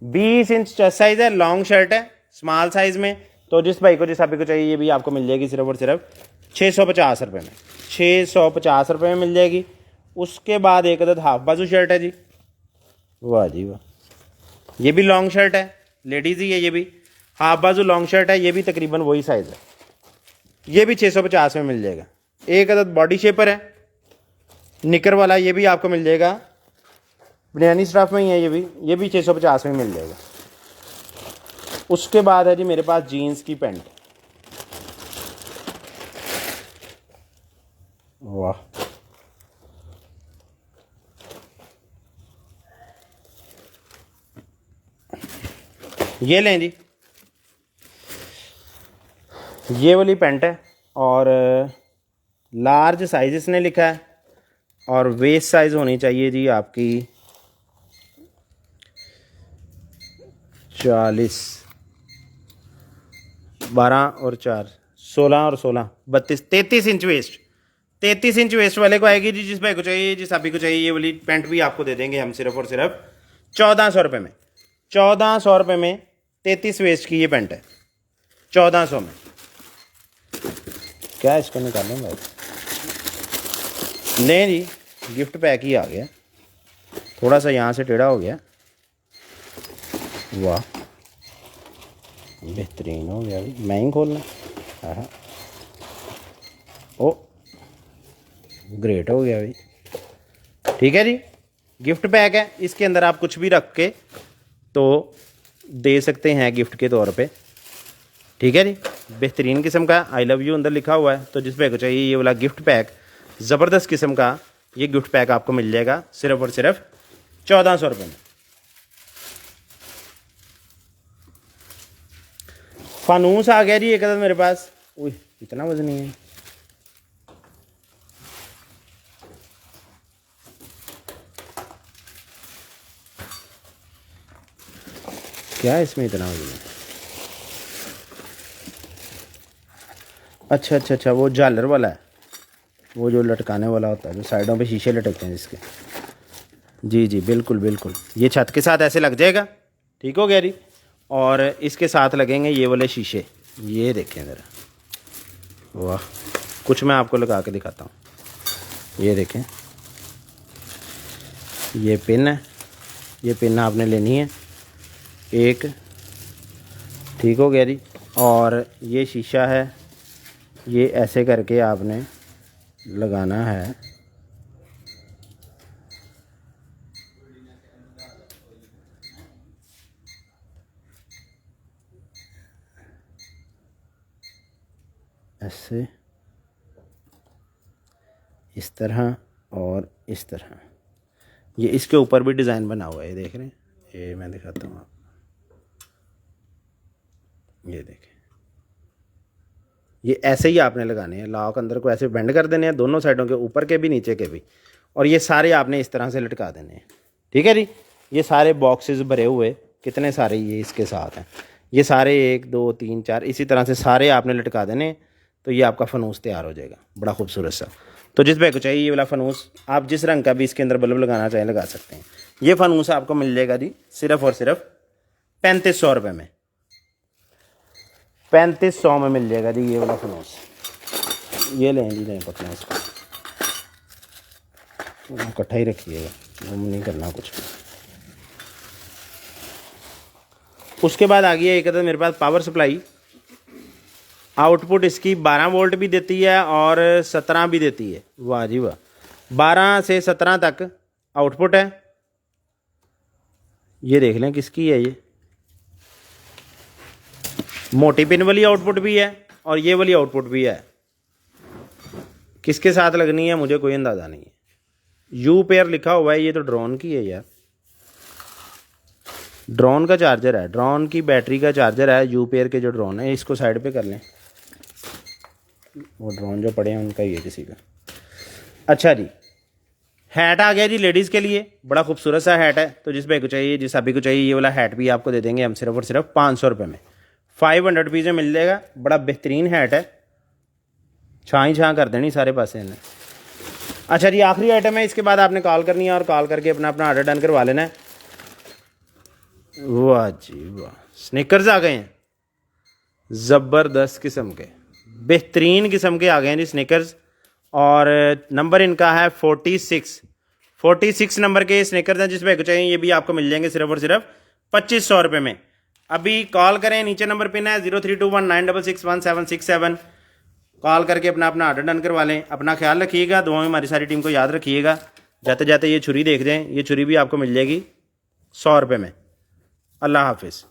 20 इंच चेस्ट साइज़ है, लॉन्ग शर्ट है स्मॉल साइज़ में। तो जिस भाई को जिस आप को चाहिए ये भी आपको मिल जाएगी सिर्फ और सिर्फ 650 रुपये में, 650 रुपये में मिल जाएगी। उसके बाद एक अदद हाफ बाजू शर्ट है जी, वाह जी वाह, ये भी लॉन्ग शर्ट है, लेडीज़ ही है, ये भी हाफ बाजू लॉन्ग शर्ट है, ये भी तकरीबन वही साइज़ है, ये भी 650 में मिल जाएगा। एक अदद बॉडी शेपर है निकर वाला, ये भी आपको मिल जाएगा, बनियानी स्टफ में ही है, ये भी 650 में मिल जाएगा। उसके बाद है जी मेरे पास जीन्स की पैंट, वाह, ये लें जी, ये वाली पैंट है, और लार्ज साइज इसने लिखा है, और वेस्ट साइज़ होनी चाहिए जी आपकी 40, 12 और 4 16 और 16 32 33 इंच वेस्ट, 33 इंच वेस्ट वाले को आएगी जी। जिस भाई को चाहिए, जिस अभी को चाहिए, ये वाली पैंट भी आपको दे देंगे हम सिर्फ और सिर्फ 1400 रुपये में। 1400 रुपये में 33 वेस्ट की ये पैंट है, 1400 में। क्या इसको निकालें भाई, नहीं जी, गिफ्ट पैक ही आ गया, थोड़ा सा यहाँ से टेढ़ा हो गया, वाह, बेहतरीन हो गया भाई, मैं ही खोलना। हाँ, ओ ग्रेट हो गया भाई। ठीक है जी, गिफ्ट पैक है, इसके अंदर आप कुछ भी रख के तो दे सकते हैं गिफ्ट के तौर पे। ठीक है जी, बेहतरीन किस्म का आई लव यू अंदर लिखा हुआ है। तो जिस पे को चाहिए ये वाला गिफ्ट पैक, ज़बरदस्त किस्म का ये गिफ्ट पैक आपको मिल जाएगा सिर्फ और सिर्फ 1400 रुपये में। फानूस आ गया जी एक अदद मेरे पास। उई इतना वजन नहीं है। क्या है इसमें इतना वजन है? अच्छा अच्छा अच्छा, वो झालर वाला है, वो जो लटकाने वाला होता है, जो साइडों पे शीशे लटकते हैं जिसके। जी जी बिल्कुल बिल्कुल, ये छत के साथ ऐसे लग जाएगा। ठीक हो गया जी। और इसके साथ लगेंगे ये वाले शीशे, ये देखें ज़रा, वाह। कुछ मैं आपको लगा के दिखाता हूँ। ये देखें, ये पिन है, ये पिन आपने लेनी है एक। ठीक हो गया जी। और ये शीशा है, ये ऐसे करके आपने लगाना है। ऐसे, इस तरह और इस तरह। ये इसके ऊपर भी डिज़ाइन बना हुआ है, ये देख रहे हैं, ये मैं दिखाता हूँ आपको। ये देखें, ये ऐसे ही आपने लगाने हैं। लॉक अंदर को ऐसे बेंड कर देने हैं, दोनों साइडों के, ऊपर के भी नीचे के भी। और ये सारे आपने इस तरह से लटका देने हैं। ठीक है जी। ये सारे बॉक्सेस भरे हुए, कितने सारे ये इसके साथ हैं, ये सारे 1 2 3 4 इसी तरह से सारे आपने लटका देने हैं। तो ये आपका फ़नूस तैयार हो जाएगा, बड़ा खूबसूरत सा। तो जिस भाई को चाहिए ये वाला फ़नूस, आप जिस रंग का भी इसके अंदर बल्ब लगाना चाहें लगा सकते हैं। ये फ़नूस आपको मिल जाएगा जी सिर्फ़ और सिर्फ 3500 रुपये में। 3500 में मिल जाएगा जी ये वाला फ़नूस। ये लें जी, लें पकड़ें इसको, इकट्ठा ही रखिएगा, घूम नहीं करना कुछ। उसके बाद आ गया एक अदर मेरे पास पावर सप्लाई। आउटपुट इसकी 12 वोल्ट भी देती है और 17 भी देती है। वाह जी वाह, 12 से 17 तक आउटपुट है। ये देख लें किसकी है, ये मोटी पिन वाली आउटपुट भी है और ये वाली आउटपुट भी है। किसके साथ लगनी है मुझे कोई अंदाज़ा नहीं है। यू पेयर लिखा हुआ है, ये तो ड्रोन की है यार, ड्रोन का चार्जर है, ड्रोन की बैटरी का चार्जर है। यू पेयर के जो ड्रोन है, इसको साइड पे कर लें, वो ड्रोन जो पड़े हैं उनका ही है किसी का। अच्छा जी, हैट आ गया जी लेडीज़ के लिए, बड़ा खूबसूरत सा हैट है। तो जिस भाई को चाहिए, जिस अभी को चाहिए, ये वाला हैट भी आपको दे देंगे हम सिर्फ और सिर्फ 500 रुपये में। 500 रुपीज़ में मिल जाएगा, बड़ा बेहतरीन हैट है, छाँ ही छाँ कर देनी सारे पासे इन्हें। अच्छा जी, आखिरी आइटम है, इसके बाद आपने कॉल करनी है और कॉल करके अपना अपना ऑर्डर डन करवा लेना है। वाह जी वाह, स्निकर्स आ गए हैं, ज़बरदस्त किस्म के, बेहतरीन किस्म के आ गए हैं जी स्निकर्स। और नंबर इनका है 46 नंबर के स्निकर्स हैं। जिस भाई को चाहिए ये भी आपको मिल जाएंगे सिर्फ और सिर्फ 2500 रुपये में। अभी कॉल करें, नीचे नंबर पिन है 0321966167। कॉल करके अपना अपना ऑर्डर डन करवा लें। अपना ख्याल रखिएगा, दुआ में हमारी सारी टीम को याद रखिएगा। जाते जाते ये छुरी देख जाएँ, ये छुरी भी आपको मिल जाएगी 100 रुपये में। अल्लाह हाफिज़।